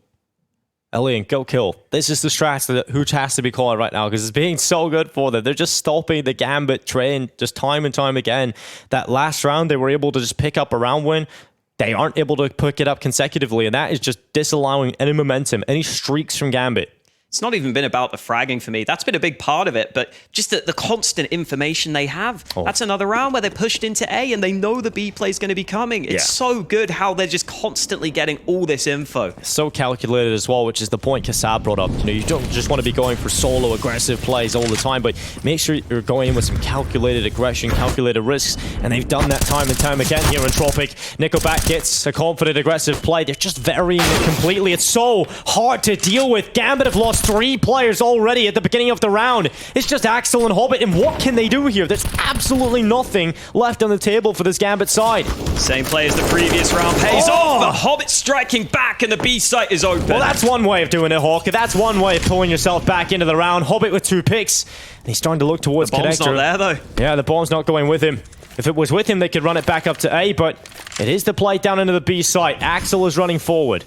Elian, go kill. This is the strat that Hooch has to be calling right now because it's being so good for them. They're just stopping the Gambit train just time and time again. That last round, they were able to just pick up a round win. They aren't able to pick it up consecutively, and that is just disallowing any momentum, any streaks from Gambit. It's not even been about the fragging for me. That's been a big part of it, but just the constant information they have. Oh. That's another round where they're pushed into A and they know the B play is going to be coming. It's so good how they're just constantly getting all this info. So calculated as well, which is the point Kassab brought up. You know, you don't just want to be going for solo aggressive plays all the time, but make sure you're going in with some calculated aggression, calculated risks, and they've done that time and time again here in Entropiq. Nickelback gets a confident aggressive play. They're just varying it completely. It's so hard to deal with. Gambit have lost 3 players already at the beginning of the round. It's just Axel and Hobbit, and what can they do here? There's absolutely nothing left on the table for this Gambit side. Same play as the previous round pays off, but Hobbit striking back and the B site is open. Well, that's one way of doing it, Hawk. That's one way of pulling yourself back into the round. Hobbit with 2 picks, and he's starting to look towards the bomb's connector. Not there, though. Yeah, the bomb's not going with him. If it was with him, they could run it back up to A, but it is the play down into the B site. Axel is running forward.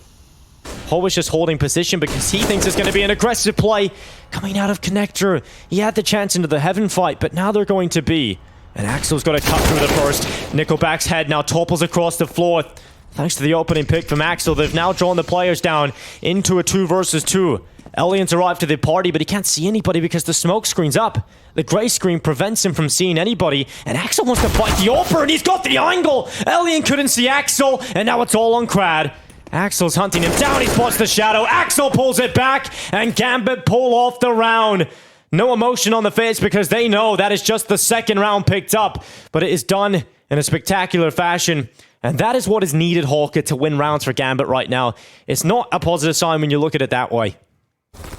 Hobbit's just holding position because he thinks it's going to be an aggressive play coming out of connector. He had the chance into the heaven fight, but now they're going to be. And Axel's got to cut through the first. Nickelback's head now topples across the floor. Thanks to the opening pick from Axel, they've now drawn the players down into a 2 versus 2. Elian's arrived to the party, but he can't see anybody because the smoke screen's up. The grey screen prevents him from seeing anybody, and Axel wants to fight the Oper, and he's got the angle! Elian couldn't see Axel, and now it's all on Crad. Axel's hunting him down, he spots the shadow, Axel pulls it back, and Gambit pull off the round. No emotion on the face because they know that is just the second round picked up, but it is done in a spectacular fashion. And that is what is needed, Hawker, to win rounds for Gambit right now. It's not a positive sign when you look at it that way.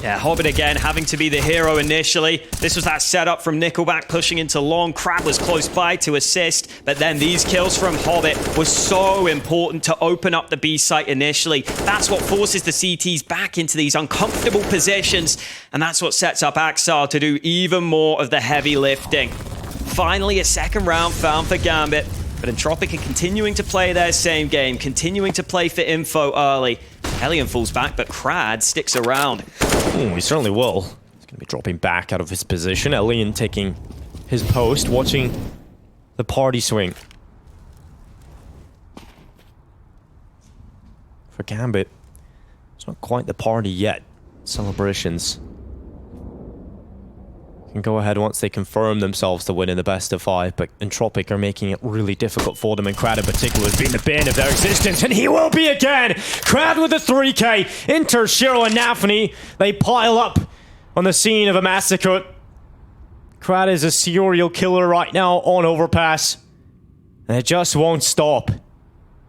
Yeah, Hobbit again having to be the hero initially. This was that setup from Nickelback pushing into long. Crab was close by to assist, but then these kills from Hobbit was so important to open up the B site initially. That's what forces the CTs back into these uncomfortable positions, and that's what sets up Axar to do even more of the heavy lifting. Finally, a second round found for Gambit, but Entropiq are continuing to play their same game, continuing to play for info early. Elian falls back, but Crad sticks around. He certainly will. He's going to be dropping back out of his position. Elian taking his post, watching the party swing. For Gambit, it's not quite the party yet. Celebrations can go ahead once they confirm themselves to win in the best of 5, but Entropiq are making it really difficult for them, and Crad in particular has been the bane of their existence, and he will be again! Crad with a 3k, Inter, Shiro, and Nafany, they pile up on the scene of a massacre. Crad is a serial killer right now on Overpass, and it just won't stop.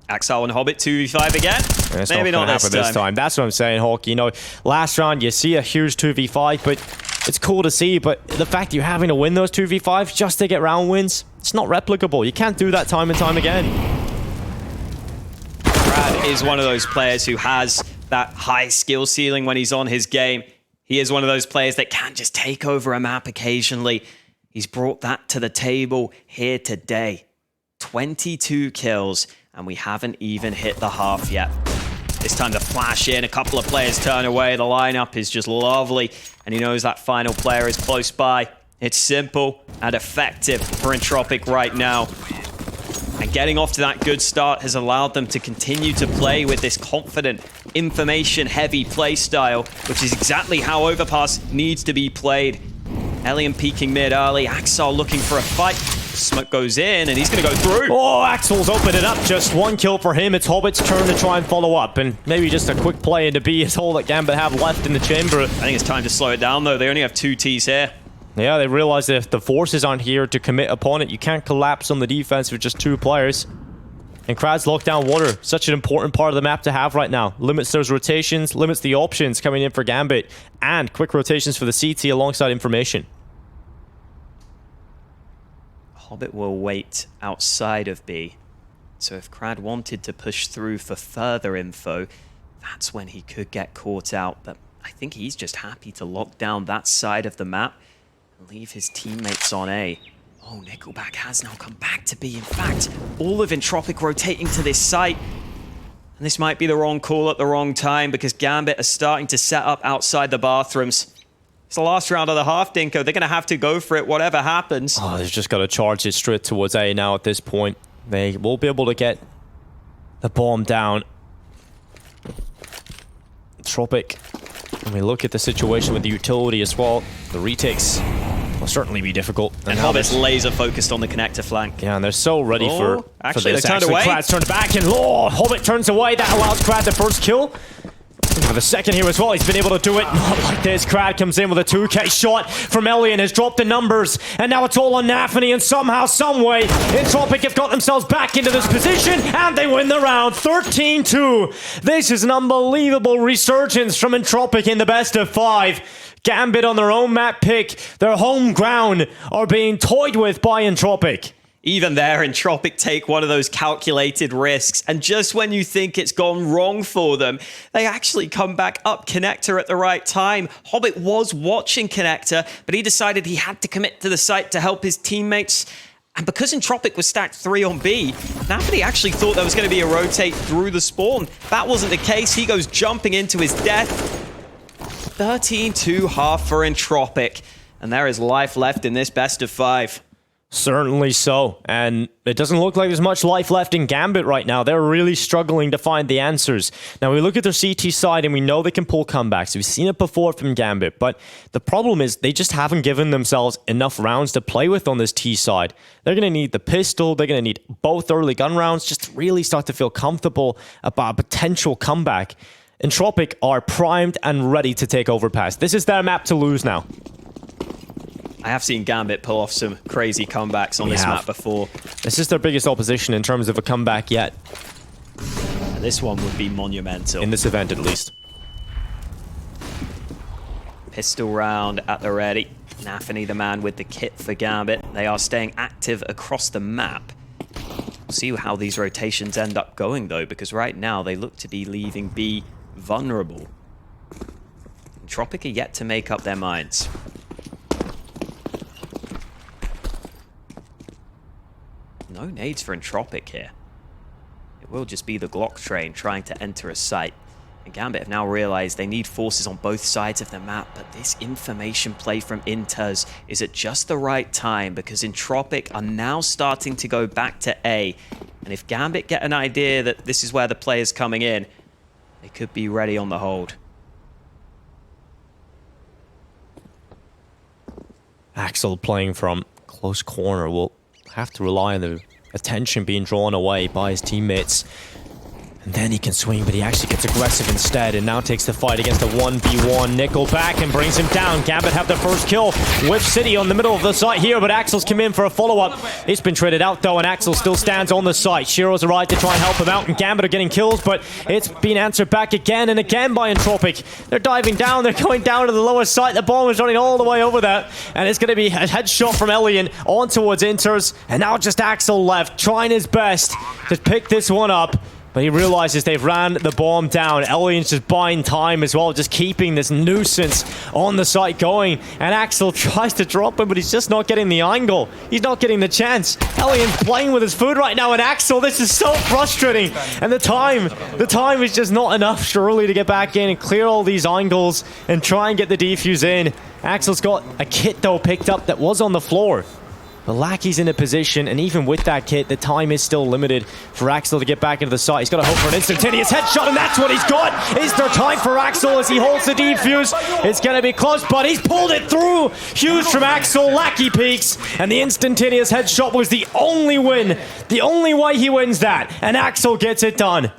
Axel and Hobbit 2v5 again. It's Maybe not this time. That's what I'm saying, Hawk. You know, last round you see a huge 2v5, but it's cool to see. But the fact you're having to win those 2v5s just to get round wins, it's not replicable. You can't do that time and time again. Brad is one of those players who has that high skill ceiling when he's on his game. He is one of those players that can just take over a map occasionally. He's brought that to the table here today. 22 kills. And we haven't even hit the half yet. It's time to flash in. A couple of players turn away. The lineup is just lovely. And he knows that final player is close by. It's simple and effective for Entropiq right now. And getting off to that good start has allowed them to continue to play with this confident, information-heavy play style, which is exactly how Overpass needs to be played. Elian peeking mid early. Axel looking for a fight. Smoke goes in, and he's going to go through. Oh, Axel's opened it up. Just one kill for him. It's Hobbit's turn to try and follow up. And maybe just a quick play into B is all that Gambit have left in the chamber. I think it's time to slow it down, though. They only have 2 Ts here. Yeah, they realize that if the forces aren't here to commit upon it, you can't collapse on the defense with just 2 players. And Krad's lockdown water, such an important part of the map to have right now. Limits those rotations, limits the options coming in for Gambit, and quick rotations for the CT alongside information. Hobbit will wait outside of B. So if Krad wanted to push through for further info, that's when he could get caught out. But I think he's just happy to lock down that side of the map and leave his teammates on A. Oh, Nickelback has now come back to B. In fact, all of Entropiq rotating to this site. And this might be the wrong call at the wrong time because Gambit are starting to set up outside the bathrooms. It's the last round of the half, Dinko. They're going to have to go for it, whatever happens. Oh, they've just got to charge it straight towards A now at this point. They will be able to get the bomb down. Entropiq. When we look at the situation with the utility as well, the retakes will certainly be difficult. And Hobbit's laser focused on the connector flank. Yeah, and they're so ready for actually, this. They turned away. Krad's turned back, and Hobbit turns away. That allows Krad the first kill. For the second here as well, he's been able to do it. Not like this. Krad comes in with a 2K shot from Elian, has dropped the numbers, and now it's all on Nafany, and somehow, someway, Entropiq have got themselves back into this position, and they win the round, 13-2. This is an unbelievable resurgence from Entropiq in the best of 5. Gambit on their own map pick, their home ground, are being toyed with by Entropiq. Even there, Entropiq take one of those calculated risks, and just when you think it's gone wrong for them, they actually come back up Connector at the right time. Hobbit was watching Connector, but he decided he had to commit to the site to help his teammates. And because Entropiq was stacked 3 on B, Nafany actually thought there was going to be a rotate through the spawn. That wasn't the case. He goes jumping into his death. 13-2 half for Entropiq, and there is life left in this best of 5. Certainly so, and it doesn't look like there's much life left in Gambit right now. They're really struggling to find the answers. Now, we look at their CT side, and we know they can pull comebacks. We've seen it before from Gambit, but the problem is they just haven't given themselves enough rounds to play with on this T side. They're going to need the pistol, they're going to need both early gun rounds just to really start to feel comfortable about a potential comeback. Entropiq are primed and ready to take Overpass. This is their map to lose now. I have seen Gambit pull off some crazy comebacks on this map before. This is their biggest opposition in terms of a comeback yet. And this one would be monumental. In this event, at least. Pistol round at the ready. Nafany, the man with the kit for Gambit. They are staying active across the map. We'll see how these rotations end up going, though, because right now they look to be leaving B vulnerable. Entropiq are yet to make up their minds. No nades for Entropiq here. It will just be the Glock train trying to enter a site. And Gambit have now realized they need forces on both sides of the map, but this information play from Inters is at just the right time because Entropiq are now starting to go back to A. And if Gambit get an idea that this is where the play is coming in, they could be ready on the hold. Axel playing from close corner will have to rely on the attention being drawn away by his teammates. And then he can swing, but he actually gets aggressive instead and now takes the fight against the 1v1. Nickelback and brings him down. Gambit have the first kill. Whip City on the middle of the site here, but Axel's come in for a follow-up. It's been traded out though, and Axel still stands on the site. Shiro's arrived to try and help him out, and Gambit are getting kills, but it's been answered back again and again by Entropiq. They're diving down, they're going down to the lower site. The bomb is running all the way over that, and it's going to be a headshot from Elian on towards Inters, and now just Axel left, trying his best to pick this one up. But he realizes they've ran the bomb down. Elian's just buying time as well, just keeping this nuisance on the site going. And Axel tries to drop him, but he's just not getting the angle. He's not getting the chance. Elian's playing with his food right now, and Axel, this is so frustrating. And the time is just not enough, surely, to get back in and clear all these angles and try and get the defuse in. Axel's got a kit, though, picked up that was on the floor. But Lackey's in a position, and even with that kit, the time is still limited for Axel to get back into the site. He's got to hope for an instantaneous headshot, and that's what he's got! Is there time for Axel as he holds the defuse? It's going to be close, but he's pulled it through! Huge from Axel, Lackey peaks, and the instantaneous headshot was the only win. The only way he wins that, and Axel gets it done.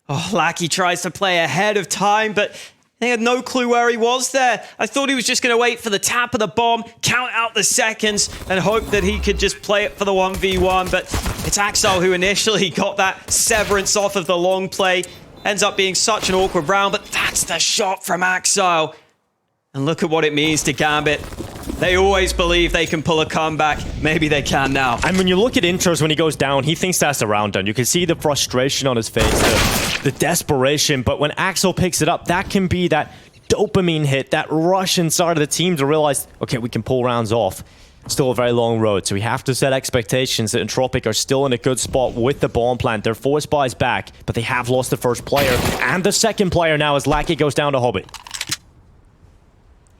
Oh, Lackey tries to play ahead of time, but they had no clue where he was there. I thought he was just going to wait for the tap of the bomb, count out the seconds, and hope that he could just play it for the 1v1. But it's Axel who initially got that severance off of the long play. Ends up being such an awkward round, but that's the shot from Axel. And look at what it means to Gambit. They always believe they can pull a comeback. Maybe they can now. And when you look at Intros when he goes down, he thinks that's a round done. You can see the frustration on his face, the desperation. But when Axel picks it up, that can be that dopamine hit, that rush inside of the team to realize, okay, we can pull rounds off. Still a very long road, so we have to set expectations that Entropiq are still in a good spot with the bomb plant. Their force buys back, but they have lost the first player and the second player now as Lackey goes down to Hobbit.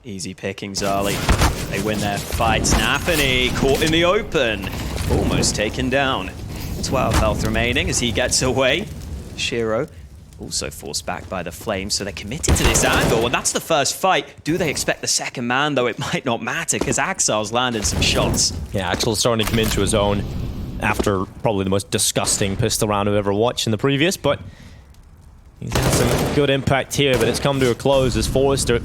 Easy pickings early. They win their fight. Snappany caught in the open. Almost taken down. 12 health remaining as he gets away. Shiro also forced back by the flames, so they're committed to this angle, and that's the first fight. Do they expect the second man, though? It might not matter, because Axel's landed some shots. Yeah, Axel's starting to come into his own after probably the most disgusting pistol round I've ever watched in the previous, but he's had some good impact here, but it's come to a close as Forrester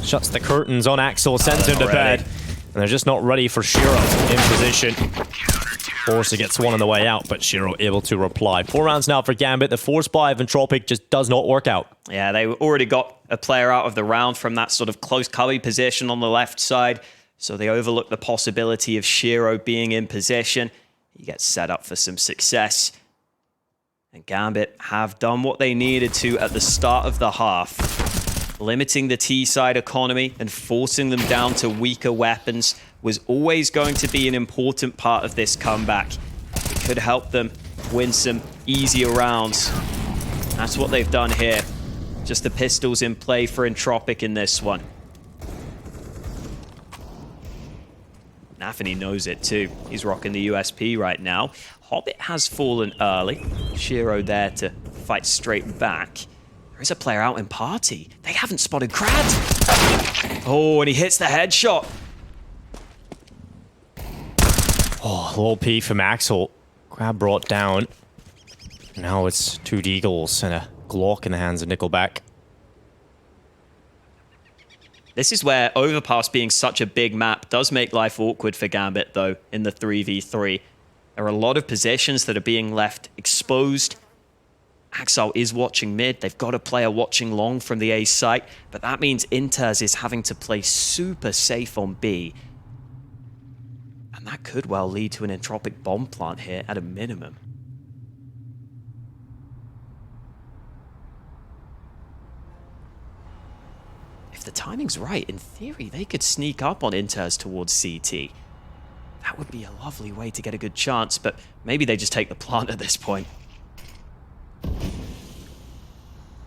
shuts the curtains on Axel, sends him to bed, and they're just not ready for Shiro in position. Forrester gets one on the way out, but Shiro able to reply. 4 rounds now for Gambit. The force buy of Entropiq just does not work out. Yeah, they already got a player out of the round from that sort of close cubby position on the left side, so they overlook the possibility of Shiro being in position. He gets set up for some success. And Gambit have done what they needed to at the start of the half. Limiting the T-side economy and forcing them down to weaker weapons was always going to be an important part of this comeback. It could help them win some easier rounds. That's what they've done here. Just the pistols in play for Entropiq in this one. Nafany knows it too. He's rocking the USP right now. Hobbit has fallen early. Shiro there to fight straight back. There is a player out in party. They haven't spotted Crad. Oh, and he hits the headshot. Oh, a little P from Axel. Crab brought down. Now it's 2 Deagles and a Glock in the hands of Nickelback. This is where Overpass being such a big map does make life awkward for Gambit, though, in the 3v3. There are a lot of positions that are being left exposed. Axel is watching mid. They've got a player watching long from the A site, but that means Inters is having to play super safe on B. And that could well lead to an Entropiq bomb plant here at a minimum. If the timing's right, in theory, they could sneak up on Inters towards CT. That would be a lovely way to get a good chance, but maybe they just take the plant at this point.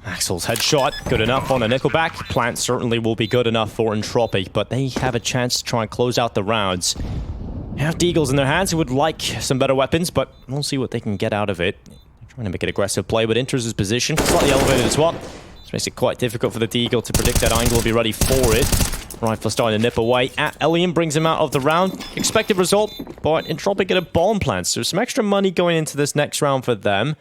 Axel's headshot, good enough on a Nickelback. Plant certainly will be good enough for Entropiq, but they have a chance to try and close out the rounds. They have Deagles in their hands who would like some better weapons, but we'll see what they can get out of it. They're trying to make an aggressive play, but Inters' position slightly elevated as well. This makes it quite difficult for the Deagle to predict that angle, be ready for it. Rifle starting to nip away. Elian brings him out of the round. Expected result, but Entropiq get a bomb plant. So there's some extra money going into this next round for them.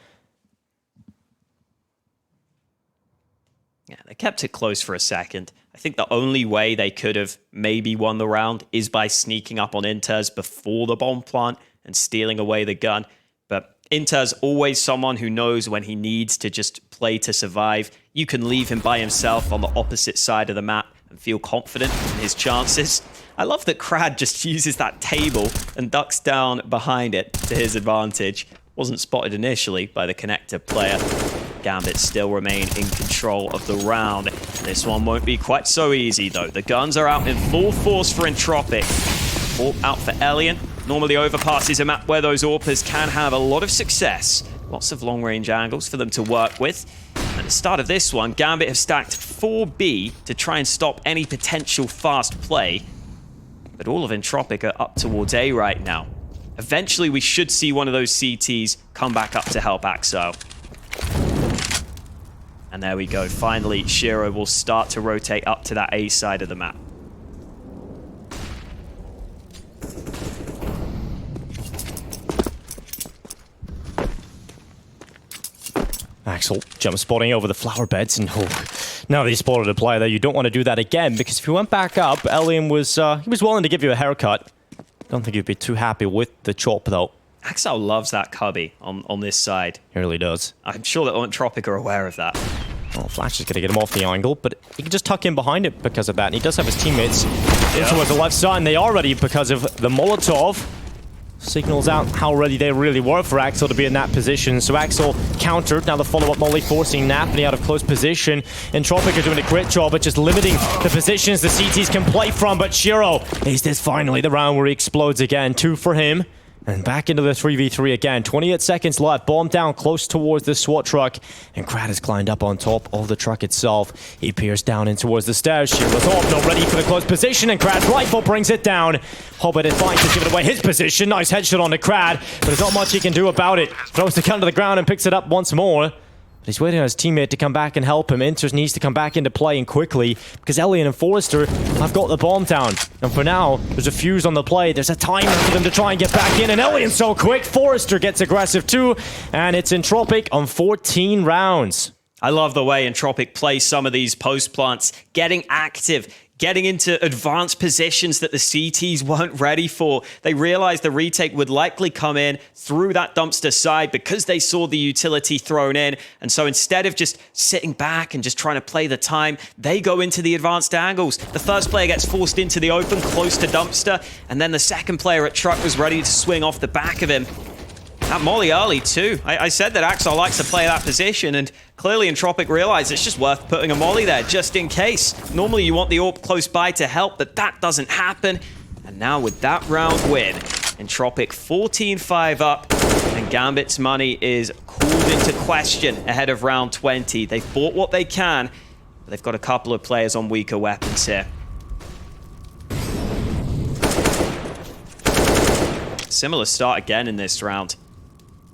Yeah, they kept it close for a second. I think the only way they could have maybe won the round is by sneaking up on Inters before the bomb plant and stealing away the gun. But Inters always someone who knows when he needs to just play to survive. You can leave him by himself on the opposite side of the map and feel confident in his chances. I love that Crad just uses that table and ducks down behind it to his advantage. wasn't spotted initially by the connector player. Gambit still remain in control of the round. This one won't be quite so easy though. The guns are out in full force for Entropiq. AWP out for Elian. Normally Overpass is a map where those AWPers can have a lot of success. Lots of long-range angles for them to work with. At the start of this one, Gambit have stacked 4B to try and stop any potential fast play. But all of Entropiq are up towards A right now. Eventually, we should see one of those CTs come back up to help Axel. And there we go. Finally, Shiro will start to rotate up to that A side of the map. Axel jump spotting over the flower beds, and now that he spotted a player there, you don't want to do that again, because if you went back up, Elian was he was willing to give you a haircut. Don't think you'd be too happy with the chop though. Axel loves that cubby on this side. He really does. I'm sure that Entropiq are aware of that. Well, Flash is going to get him off the angle, but he can just tuck in behind it because of that, and he does have his teammates in towards the left side, and they are ready because of the Molotov. Signals out how ready they really were for Axel to be in that position. So Axel countered. Now the follow-up molly forcing Napney out of close position. Entropiq are doing a great job at just limiting the positions the CTs can play from. But Shiro, is this finally the round where he explodes again? 2 for him. And back into the 3v3 again. 28 seconds left. Bomb down close towards the SWAT truck. And Krat has climbed up on top of the truck itself. He peers down in towards the stairs. Shiro's off, not ready for the close position. And Krat's rifle brings it down. Hobbit is fine to give it away his position. Nice headshot on the Krat. But there's not much he can do about it. Throws the gun to the ground and picks it up once more. But he's waiting on his teammate to come back and help him. Inters needs to come back into play and quickly, because Elian and Forrester have got the bomb down. And for now, there's a fuse on the play. There's a timer for them to try and get back in. And Elian's so quick. Forrester gets aggressive too. And it's Entropiq on 14 rounds. I love the way Entropiq play some of these post plants, getting active, getting into advanced positions that the CTs weren't ready for. They realized the retake would likely come in through that dumpster side because they saw the utility thrown in. And so instead of just sitting back and just trying to play the time, they go into the advanced angles. The first player gets forced into the open close to dumpster, and then the second player at truck was ready to swing off the back of him. That molly early too. I said that Axel likes to play that position, and clearly Entropiq realized it's just worth putting a molly there just in case. Normally you want the AWP close by to help, but that doesn't happen. And now with that round win, Entropiq 14-5 up, and Gambit's money is called into question ahead of round 20. They've bought what they can, but they've got a couple of players on weaker weapons here. Similar start again in this round.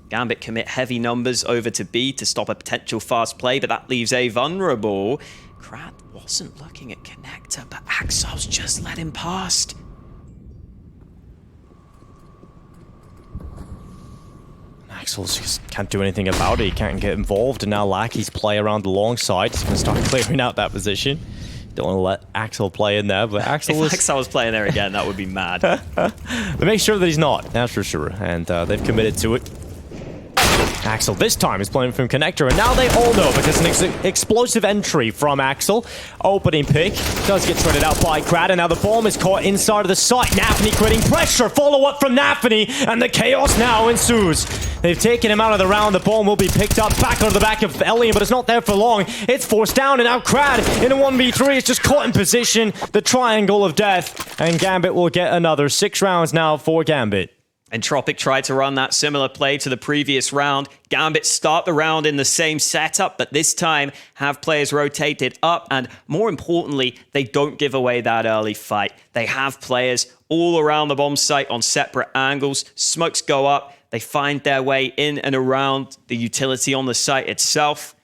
Gambit commit heavy numbers over to B to stop a potential fast play, but that leaves A vulnerable. Krat wasn't looking at connector, but Axel's just let him past. Axel just can't do anything about it. He can't get involved, and now Lackey's play around the long side. He's going to start clearing out that position. Don't want to let Axel play in there, but Axel if Axel was playing there again, that would be mad. But make sure that he's not, that's for sure. And they've committed to it. Axel this time is playing from connector, and now they all know because an explosive entry from Axel. Opening pick does get traded out by Krat, and now the bomb is caught inside of the site. Napney creating pressure, follow-up from Napney, and the chaos now ensues. They've taken him out of the round. The bomb will be picked up back onto the back of Elian, but it's not there for long. It's forced down, and now Krat in a 1v3 is just caught in position. The triangle of death, and Gambit will get another 6 rounds now for Gambit. Entropiq tried to run that similar play to the previous round. Gambit start the round in the same setup, but this time have players rotated up, and more importantly, they don't give away that early fight. They have players all around the bomb site on separate angles. Smokes go up. They find their way in and around the utility on the site itself.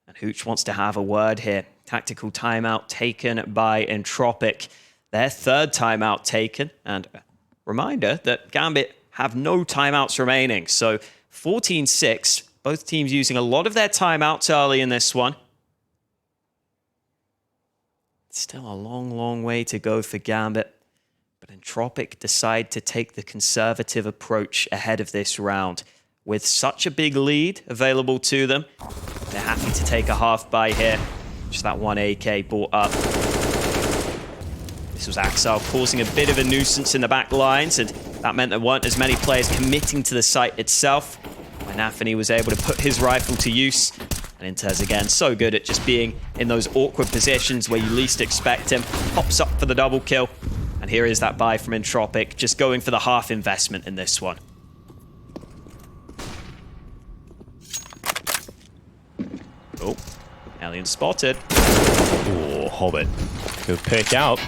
And Hooch wants to have a word here. Tactical timeout taken by Entropiq. Their third timeout taken, and reminder that Gambit have no timeouts remaining. So 14-6, both teams using a lot of their timeouts early in this one. Still a long, long way to go for Gambit. But Entropiq decide to take the conservative approach ahead of this round. With such a big lead available to them, they're happy to take a half buy here. Just that one AK brought up. This was Axel causing a bit of a nuisance in the back lines, and That meant there weren't as many players committing to the site itself. When Nafany was able to put his rifle to use. And Intez again, so good at just being in those awkward positions where you least expect him. Pops up for the double kill. And here is that buy from Entropiq, just going for the half investment in this one. Oh, Alien spotted. Oh, Hobbit. Good pick out.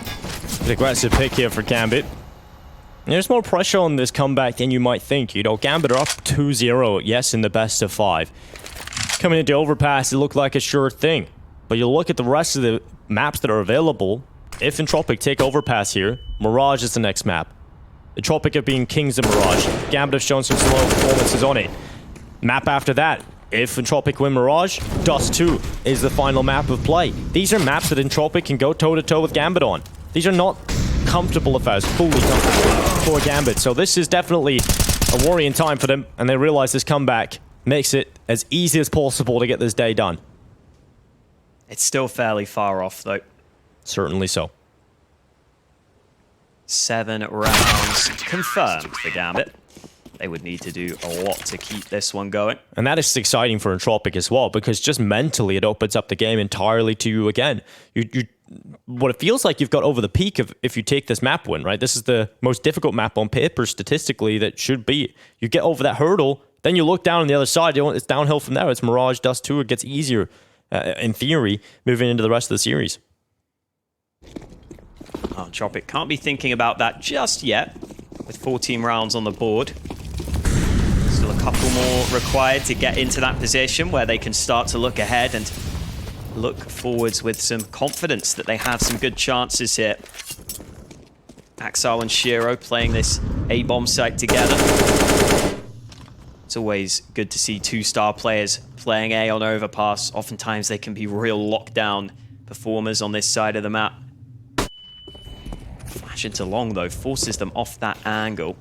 An aggressive pick here for Gambit. There's more pressure on this comeback than you might think. You know, Gambit are up 2-0, yes, in the best of 5. Coming into overpass, it looked like a sure thing. But you look at the rest of the maps that are available. If Entropiq take overpass here, Mirage is the next map. Entropiq have been kings of Mirage. Gambit have shown some slow performances on it. Map after that, if Entropiq win Mirage, Dust 2 is the final map of play. These are maps that Entropiq can go toe-to-toe with Gambit on. These are not comfortable affairs, fully comfortable for Gambit. So this is definitely a worrying time for them, and they realize this comeback makes it as easy as possible to get this day done. It's still fairly far off, though. Certainly so. 7 rounds confirmed for Gambit. They would need to do a lot to keep this one going. And that is exciting for Entropiq as well, because just mentally it opens up the game entirely to you again. What it feels like you've got over the peak of if you take this map win, right? This is the most difficult map on paper statistically that should be. You get over that hurdle, then you look down on the other side, it's downhill from there. It's Mirage, Dust 2, it gets easier, in theory, moving into the rest of the series. Oh, Entropiq can't be thinking about that just yet, with 14 rounds on the board. Still a couple more required to get into that position where they can start to look ahead and look forwards with some confidence that they have some good chances here. Axel and Shiro playing this A-bomb site together. It's always good to see 2-star players playing A on overpass. Oftentimes they can be real lockdown performers on this side of the map. Flash into long though, forces them off that angle.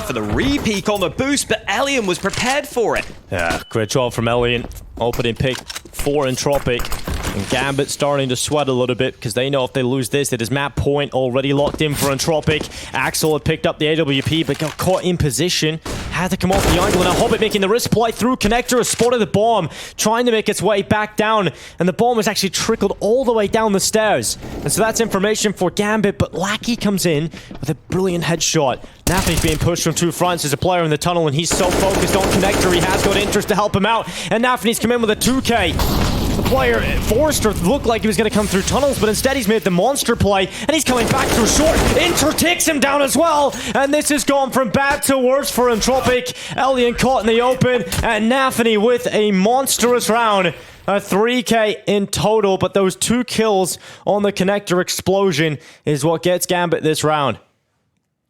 For the re-peek on the boost, but Elian was prepared for it. Yeah, great job from Elian. Opening pick for Entropiq. And Gambit starting to sweat a little bit because they know if they lose this, it is map point already locked in for Entropiq. Axel had picked up the AWP but got caught in position. Had to come off the angle, and now Hobbit making the risk play through. Connector has spotted the bomb, trying to make its way back down, and the bomb has actually trickled all the way down the stairs. And so that's information for Gambit, but Lackey comes in with a brilliant headshot. Nafany's being pushed from 2 fronts. There's a player in the tunnel, and he's so focused on Connector, he has got interest to help him out, and Nafany's come in with a 2K. The player, Forrester, looked like he was going to come through tunnels, but instead he's made the monster play, and he's coming back through short. Inter takes him down as well, and this has gone from bad to worse for Entropiq. Elian caught in the open, and Nafany with a monstrous round. A 3K in total, but those 2 kills on the Connector explosion is what gets Gambit this round.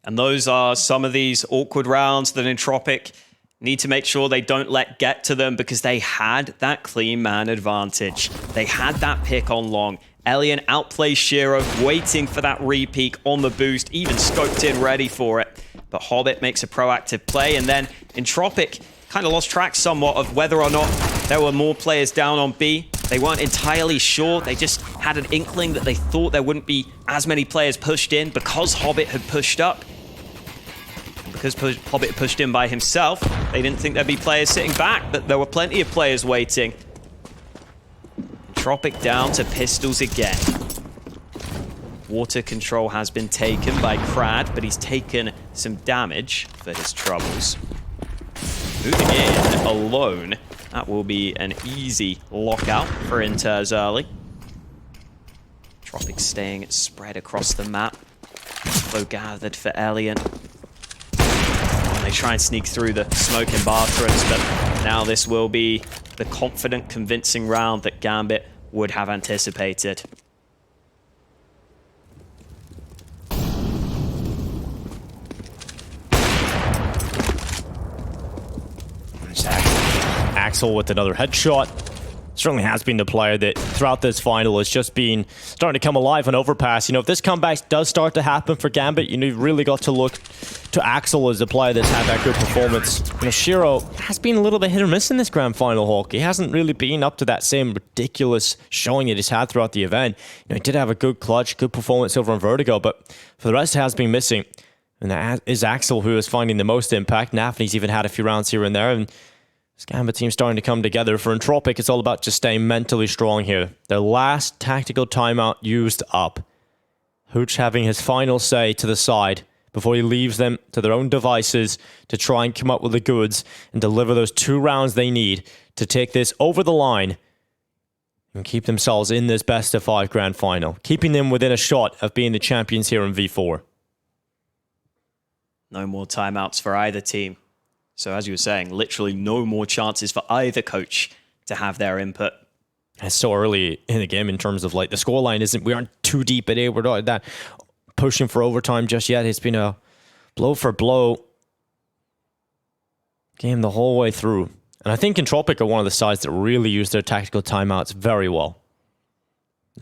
And those are some of these awkward rounds that Entropiq need to make sure they don't let get to them, because they had that clean man advantage. They had that pick on long. Elian outplays Shiro, waiting for that re-peek on the boost, even scoped in ready for it. But Hobbit makes a proactive play, and then Entropiq kind of lost track somewhat of whether or not there were more players down on B. They weren't entirely sure. They just had an inkling that they thought there wouldn't be as many players pushed in because Hobbit had pushed up. Because Hobbit pushed in by himself, they didn't think there'd be players sitting back, but there were plenty of players waiting. Entropiq down to pistols again. Water control has been taken by Krad, but he's taken some damage for his troubles. Moving in alone, that will be an easy lockout for Inters early. Entropiq staying spread across the map. Info gathered for Elian. They try and sneak through the smoking bathrooms, but now this will be the confident, convincing round that Gambit would have anticipated. Axel with another headshot. Certainly has been the player that throughout this final has just been starting to come alive on overpass. You know, if this comeback does start to happen for Gambit, you know, you've really got to look to Axel as a player that's had that good performance. You know, Shiro has been a little bit hit or miss in this grand final, Hawk. He hasn't really been up to that same ridiculous showing that he's had throughout the event. You know, he did have a good clutch, good performance over on Vertigo, but for the rest, it has been missing. And that is Axel who is finding the most impact. Nafny's even had a few rounds here and there. And this Gambit team's starting to come together. For Entropiq, it's all about just staying mentally strong here. Their last tactical timeout used up. Hooch having his final say to the side before he leaves them to their own devices to try and come up with the goods and deliver those 2 rounds they need to take this over the line and keep themselves in this best-of-5 grand final, keeping them within a shot of being the champions here in V4. No more timeouts for either team. So as you were saying, literally no more chances for either coach to have their input. It's so early in the game in terms of like the scoreline isn't, we aren't too deep in it. We're not that pushing for overtime just yet. It's been a blow for blow game the whole way through. And I think Entropiq are one of the sides that really use their tactical timeouts very well.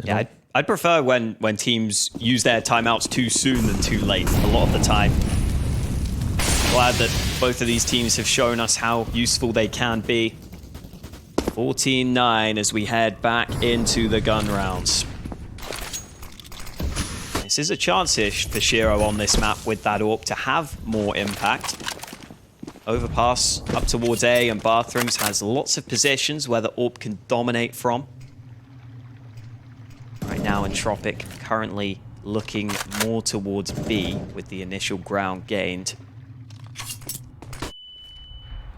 Yeah, I'd prefer when teams use their timeouts too soon than too late a lot of the time. Glad that both of these teams have shown us how useful they can be. 14-9 as we head back into the gun rounds. This is a chance here for Shiro on this map with that AWP to have more impact. Overpass up towards A and bathrooms has lots of positions where the AWP can dominate from. Right now Entropiq currently looking more towards B with the initial ground gained.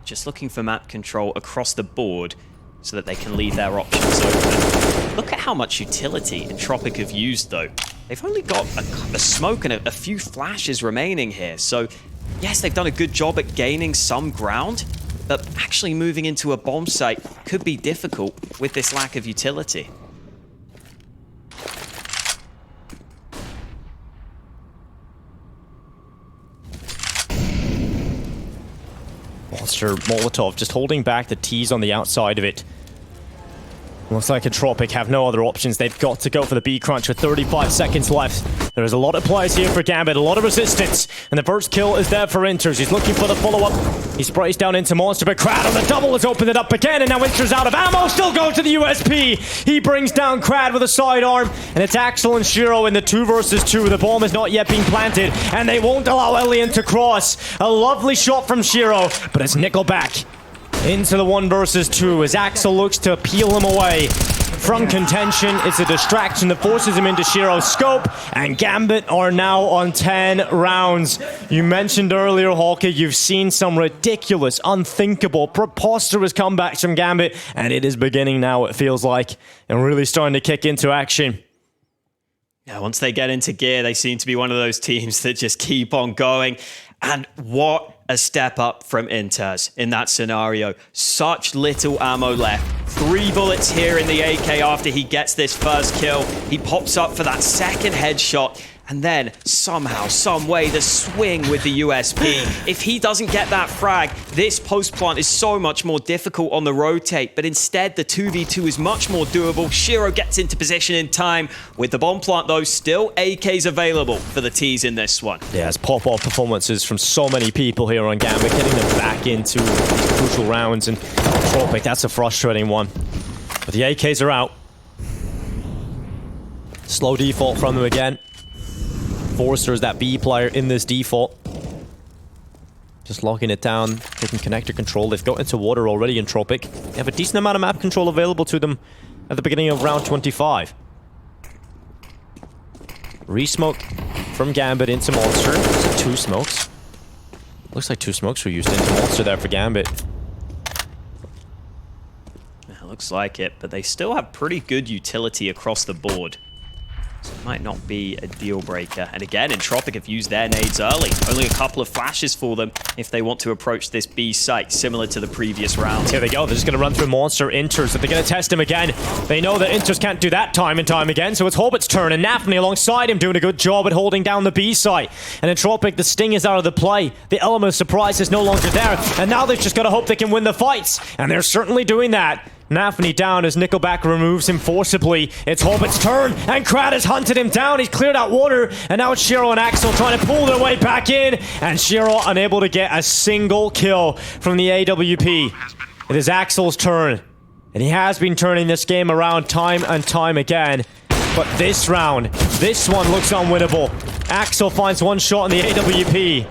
Just looking for map control across the board so that they can leave their options open. Look at how much utility Entropiq have used though. They've only got a smoke and a few flashes remaining here. So yes, they've done a good job at gaining some ground, but actually moving into a bomb site could be difficult with this lack of utility. Monster Molotov just holding back the T's on the outside of it. Looks like Entropiq have no other options. They've got to go for the B crunch with 35 seconds left. There's a lot of players here for Gambit, a lot of resistance. And the first kill is there for Inters. He's looking for the follow-up. He sprays down into Monster, but Crad on the double has opened it up again. And now Inters out of ammo, still going to the USP. He brings down Crad with a sidearm. And it's Axel and Shiro in the 2 versus 2. The bomb is not yet being planted. And they won't allow Elian to cross. A lovely shot from Shiro, but it's Nickelback into the 1 versus 2 as Axel looks to peel him away from contention. It's a distraction that forces him into Shiro's scope, and Gambit are now on 10 rounds. You mentioned earlier, Hawkeye, you've seen some ridiculous, unthinkable, preposterous comebacks from Gambit, and it is beginning now, it feels like, and really starting to kick into action. Yeah, once they get into gear, they seem to be one of those teams that just keep on going. And what a step up from Inters in that scenario. Such little ammo left. 3 bullets here in the AK after he gets this first kill. He pops up for that second headshot. And then somehow, some way, the swing with the USP. If he doesn't get that frag, this post plant is so much more difficult on the rotate. But instead, the 2v2 is much more doable. Shiro gets into position in time. With the bomb plant, though, still AKs available for the T's in this one. Yeah, it's pop-off performances from so many people here on Gambit, getting them back into these crucial rounds. And Entropiq, that's a frustrating one. But the AKs are out. Slow default from them again. Forrester is that B player in this default. Just locking it down, taking connector control. They've got into water already, Entropiq. They have a decent amount of map control available to them at the beginning of round 25. Re-smoke from Gambit into Monster. Is it 2 smokes? Looks like 2 smokes were used into Monster there for Gambit. It looks like it, but they still have pretty good utility across the board. So it might not be a deal breaker. And again, Entropiq have used their nades early. Only a couple of flashes for them if they want to approach this B site, similar to the previous round. Here they go. They're just going to run through Monster Inters. They're going to test him again. They know that Inters can't do that time and time again, so it's Hobbit's turn. And Nafny alongside him doing a good job at holding down the B site. And Entropiq, the sting is out of the play. The element of surprise is no longer there. And now they've just got to hope they can win the fights. And they're certainly doing that. Nafny down as Nickelback removes him forcibly. It's Hobbit's turn, and Crad has hunted him down. He's cleared out water, and now it's Shiro and Axel trying to pull their way back in, and Shiro unable to get a single kill from the AWP. It is Axel's turn, and he has been turning this game around time and time again. But this round, this one looks unwinnable. Axel finds one shot in the AWP.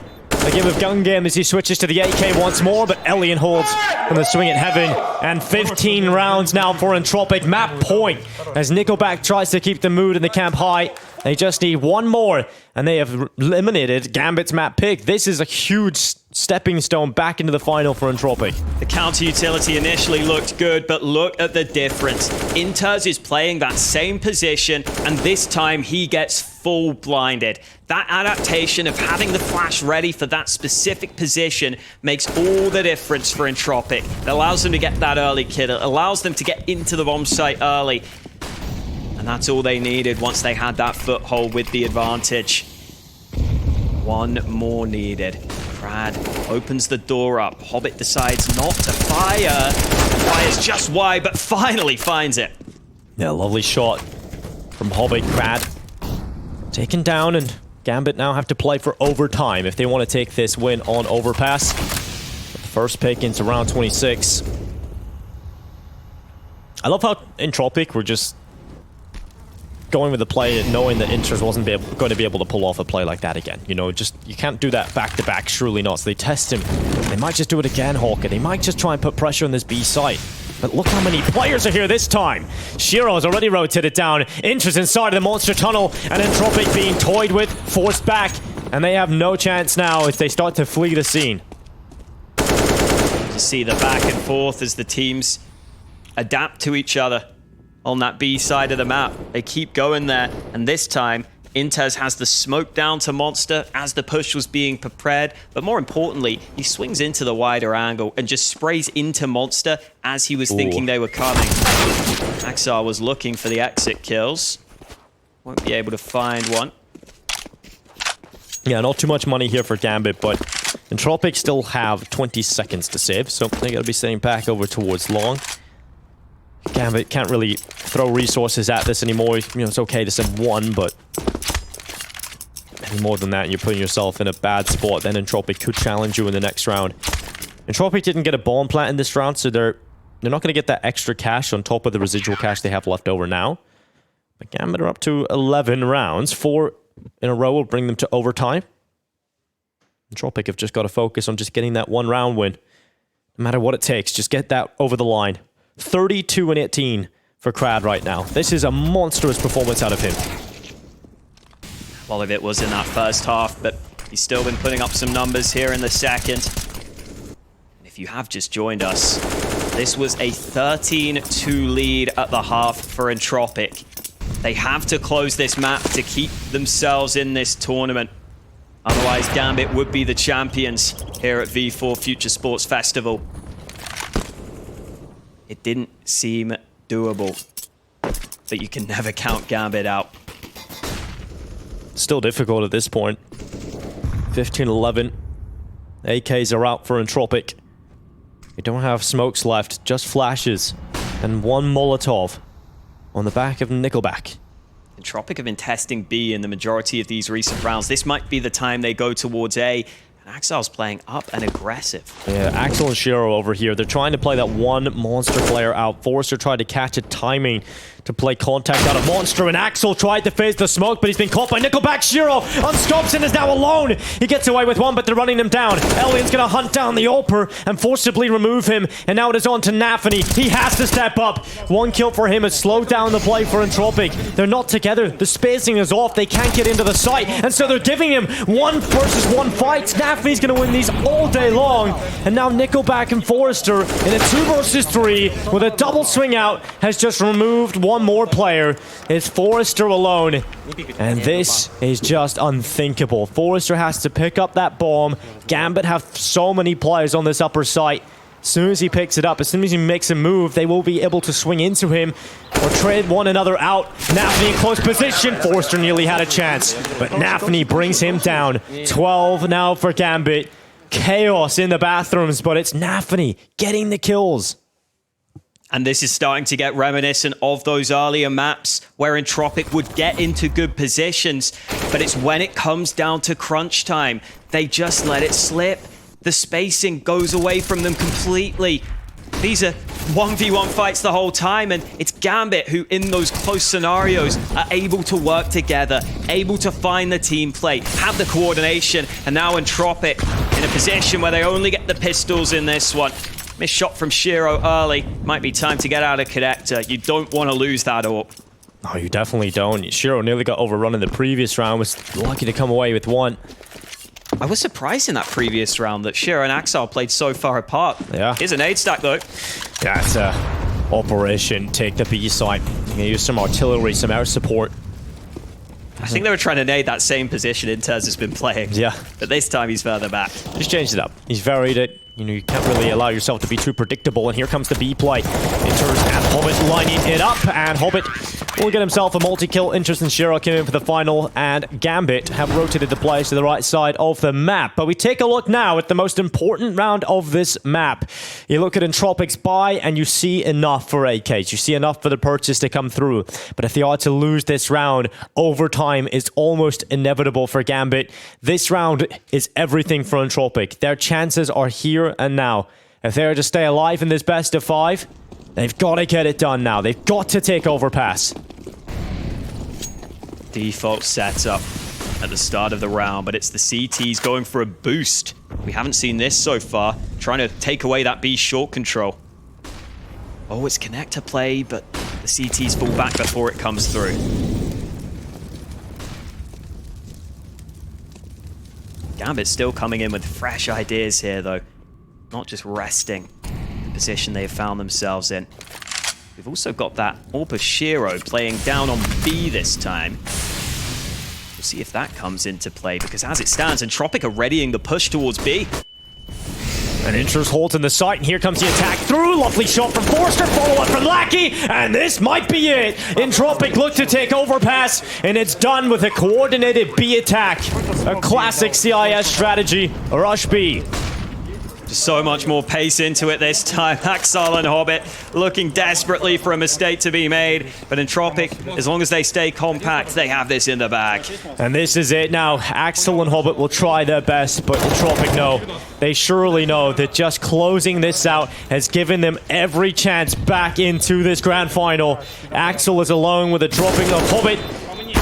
Again with Gungam as he switches to the AK once more, but Elian holds from the swing at heaven. And 15 rounds now for Entropiq. Map point as Nickelback tries to keep the mood in the camp high. They just need one more, and they have eliminated Gambit's map pick. This is a huge stepping stone back into the final for Entropiq. The counter utility initially looked good, but look at the difference. Inters is playing that same position, and this time he gets full blinded. That adaptation of having the flash ready for that specific position makes all the difference for Entropiq. It allows them to get that early kill. It allows them to get into the bomb site early. And that's all they needed once they had that foothold with the advantage. One more needed. Crad opens the door up. Hobbit decides not to fire. Fires just wide, but finally finds it. Yeah, lovely shot from Hobbit. Crad taken down, and Gambit now have to play for overtime if they want to take this win on Overpass. The first pick into round 26. I love how Entropiq were just going with the play and knowing that Inters wasn't going to be able to pull off a play like that again. You know, just you can't do that back-to-back, surely not. So they test him. They might just do it again, Hawker. They might just try and put pressure on this B site. But look how many players are here this time. Shiro has already rotated down. Inters inside of the monster tunnel, and Entropiq being toyed with, forced back. And they have no chance now as they start to flee the scene. To see the back and forth as the teams adapt to each other on that B side of the map. They keep going there, and this time Inters has the smoke down to Monster as the push was being prepared, but more importantly, he swings into the wider angle and just sprays into Monster as he was thinking they were coming. Axar was looking for the exit kills. Won't be able to find one. Yeah, not too much money here for Gambit, but Entropiq still have 20 seconds to save, so they gotta be sitting back over towards long. Gambit can't really throw resources at this anymore. You know, it's okay to send one, but any more than that, and you're putting yourself in a bad spot. Then Entropiq could challenge you in the next round. Entropiq didn't get a bomb plant in this round, so they're not going to get that extra cash on top of the residual cash they have left over now. But Gambit are up to 11 rounds. 4 in a row will bring them to overtime. Entropiq have just got to focus on just getting that one round win. No matter what it takes, just get that over the line. 32-18 for Crad right now. This is a monstrous performance out of him. A lot of it was in that first half, but he's still been putting up some numbers here in the second. And if you have just joined us, this was a 13-2 lead at the half for Entropiq. They have to close this map to keep themselves in this tournament. Otherwise, Gambit would be the champions here at V4 Future Sports Festival. It didn't seem doable, but you can never count Gambit out. Still difficult at this point. 15-11. AKs are out for Entropiq. They don't have smokes left, just flashes. And one Molotov on the back of Nickelback. Entropiq have been testing B in the majority of these recent rounds. This might be the time they go towards A. And Axel's playing up and aggressive. Yeah, Axel and Shiro over here. They're trying to play that one Monster player out. Forrester tried to catch a timing to play contact out of Monster, and Axel tried to phase the smoke, but he's been caught by Nickelback. Shiro unscopes and is now alone. He gets away with one, but they're running him down. Elian's gonna hunt down the Oper and forcibly remove him, and now it is on to Nafany. He has to step up. One kill for him has slowed down the play for Entropiq. They're not together. The spacing is off. They can't get into the site, and so they're giving him 1 versus 1 fights. Nafany's gonna win these all day long, and now Nickelback and Forrester in a 2 versus 3 with a double swing out has just removed one more player. It's Forrester alone, and this is just unthinkable. Forrester has to pick up that bomb. Gambit have so many players on this upper site. As soon as he picks it up, as soon as he makes a move, they will be able to swing into him or trade one another out. Nafany in close position. Forrester nearly had a chance, but Nafany brings him down. 12 now for Gambit. Chaos in the bathrooms, but it's Nafany getting the kills. And this is starting to get reminiscent of those earlier maps where Entropiq would get into good positions, but it's when it comes down to crunch time, they just let it slip. The spacing goes away from them completely. These are 1v1 fights the whole time, and it's Gambit who, in those close scenarios, are able to work together, able to find the team play, have the coordination, and now Entropiq in a position where they only get the pistols in this one. Missed shot from Shiro early. Might be time to get out of Connector. You don't want to lose that AWP. Oh, you definitely don't. Shiro nearly got overrun in the previous round, was lucky to come away with one. I was surprised in that previous round that Shiro and Axel played so far apart. Yeah. Here's an aid stack, though. That's Operation Take the B side. Gonna use some artillery, some air support. I think they were trying to nade that same position Intez has been playing. Yeah. But this time he's further back. Just changed it up. He's varied it. You know, you can't really allow yourself to be too predictable. And here comes the B play. It turns at Hobbit lining it up. And Hobbit will get himself a multi-kill. Interest and Shiro came in for the final. And Gambit have rotated the players to the right side of the map. But we take a look now at the most important round of this map. You look at Entropiq's buy and you see enough for AKs. You see enough for the purchase to come through. But if they are to lose this round, overtime is almost inevitable for Gambit. This round is everything for Entropiq. Their chances are here and now. If they're to stay alive in this best of 5, they've got to get it done now. They've got to take overpass. Default setup at the start of the round, but it's the CTs going for a boost. We haven't seen this so far. Trying to take away that B short control. Oh, it's connector play, but the CTs fall back before it comes through. Gambit's still coming in with fresh ideas here, though. Not just resting in the position they have found themselves in. We've also got that AWP Shiro playing down on B this time. We'll see if that comes into play, because as it stands, Entropiq are readying the push towards B. And Intro's holding the site, and here comes the attack through. Lovely shot from Forster, follow-up from Lackey, and this might be it. Entropiq look to take overpass, and it's done with a coordinated B attack. A classic CIS strategy, rush B. So much more pace into it this time. Axel and Hobbit looking desperately for a mistake to be made. But Entropiq, as long as they stay compact, they have this in the bag. And this is it now. Axel and Hobbit will try their best, but Entropiq know. They surely know that just closing this out has given them every chance back into this grand final. Axel is alone with a dropping of Hobbit.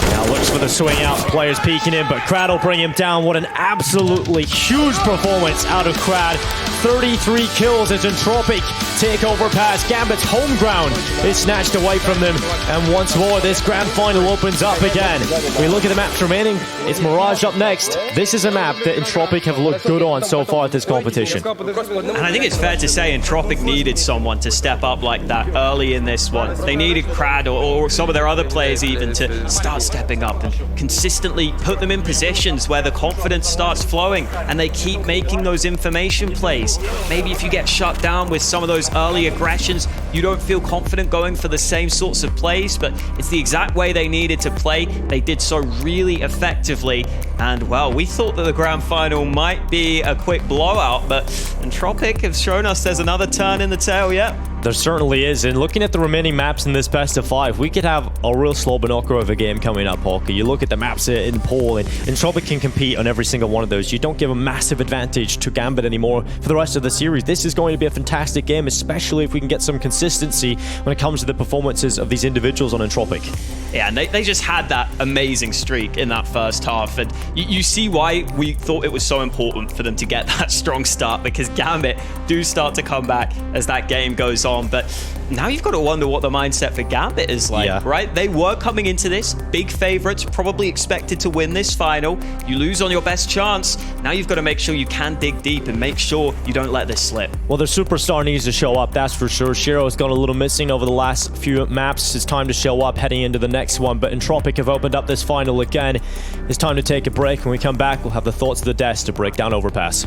Now looks for the swing out, players peeking in, but Krad will bring him down. What an absolutely huge performance out of Krad. 33 kills as Entropiq take overpass. Gambit's home ground is snatched away from them. And once more, this grand final opens up again. We look at the maps remaining. It's Mirage up next. This is a map that Entropiq have looked good on so far at this competition. And I think it's fair to say Entropiq needed someone to step up like that early in this one. They needed Krad or some of their other players even to start stepping up and consistently put them in positions where the confidence starts flowing and they keep making those information plays. Maybe if you get shut down with some of those early aggressions, you don't feel confident going for the same sorts of plays, but it's the exact way they needed to play. They did so really effectively, and well, we thought that the grand final might be a quick blowout, but Entropiq have shown us there's another turn in the tail yet. There certainly is, and looking at the remaining maps in this best of 5, we could have a real Slobinocker of a game coming up, Hawker. You look at the maps in Poland, and Entropiq can compete on every single one of those. You don't give a massive advantage to Gambit anymore for the rest of the series. This is going to be a fantastic game, especially if we can get some consistency when it comes to the performances of these individuals on Entropiq. Yeah, and they just had that amazing streak in that first half, and you see why we thought it was so important for them to get that strong start, because Gambit do start to come back as that game goes on. But now you've got to wonder what the mindset for Gambit is like, right? They were coming into this big favorites, probably expected to win this final. You lose on your best chance. Now you've got to make sure you can dig deep and make sure you don't let this slip. Well, their superstar needs to show up, that's for sure. Shiro's gone a little missing over the last few maps. It's time to show up heading into the next one, but Entropiq have opened up this final again. It's time to take a break. When we come back, we'll have the thoughts of the desk to break down overpass.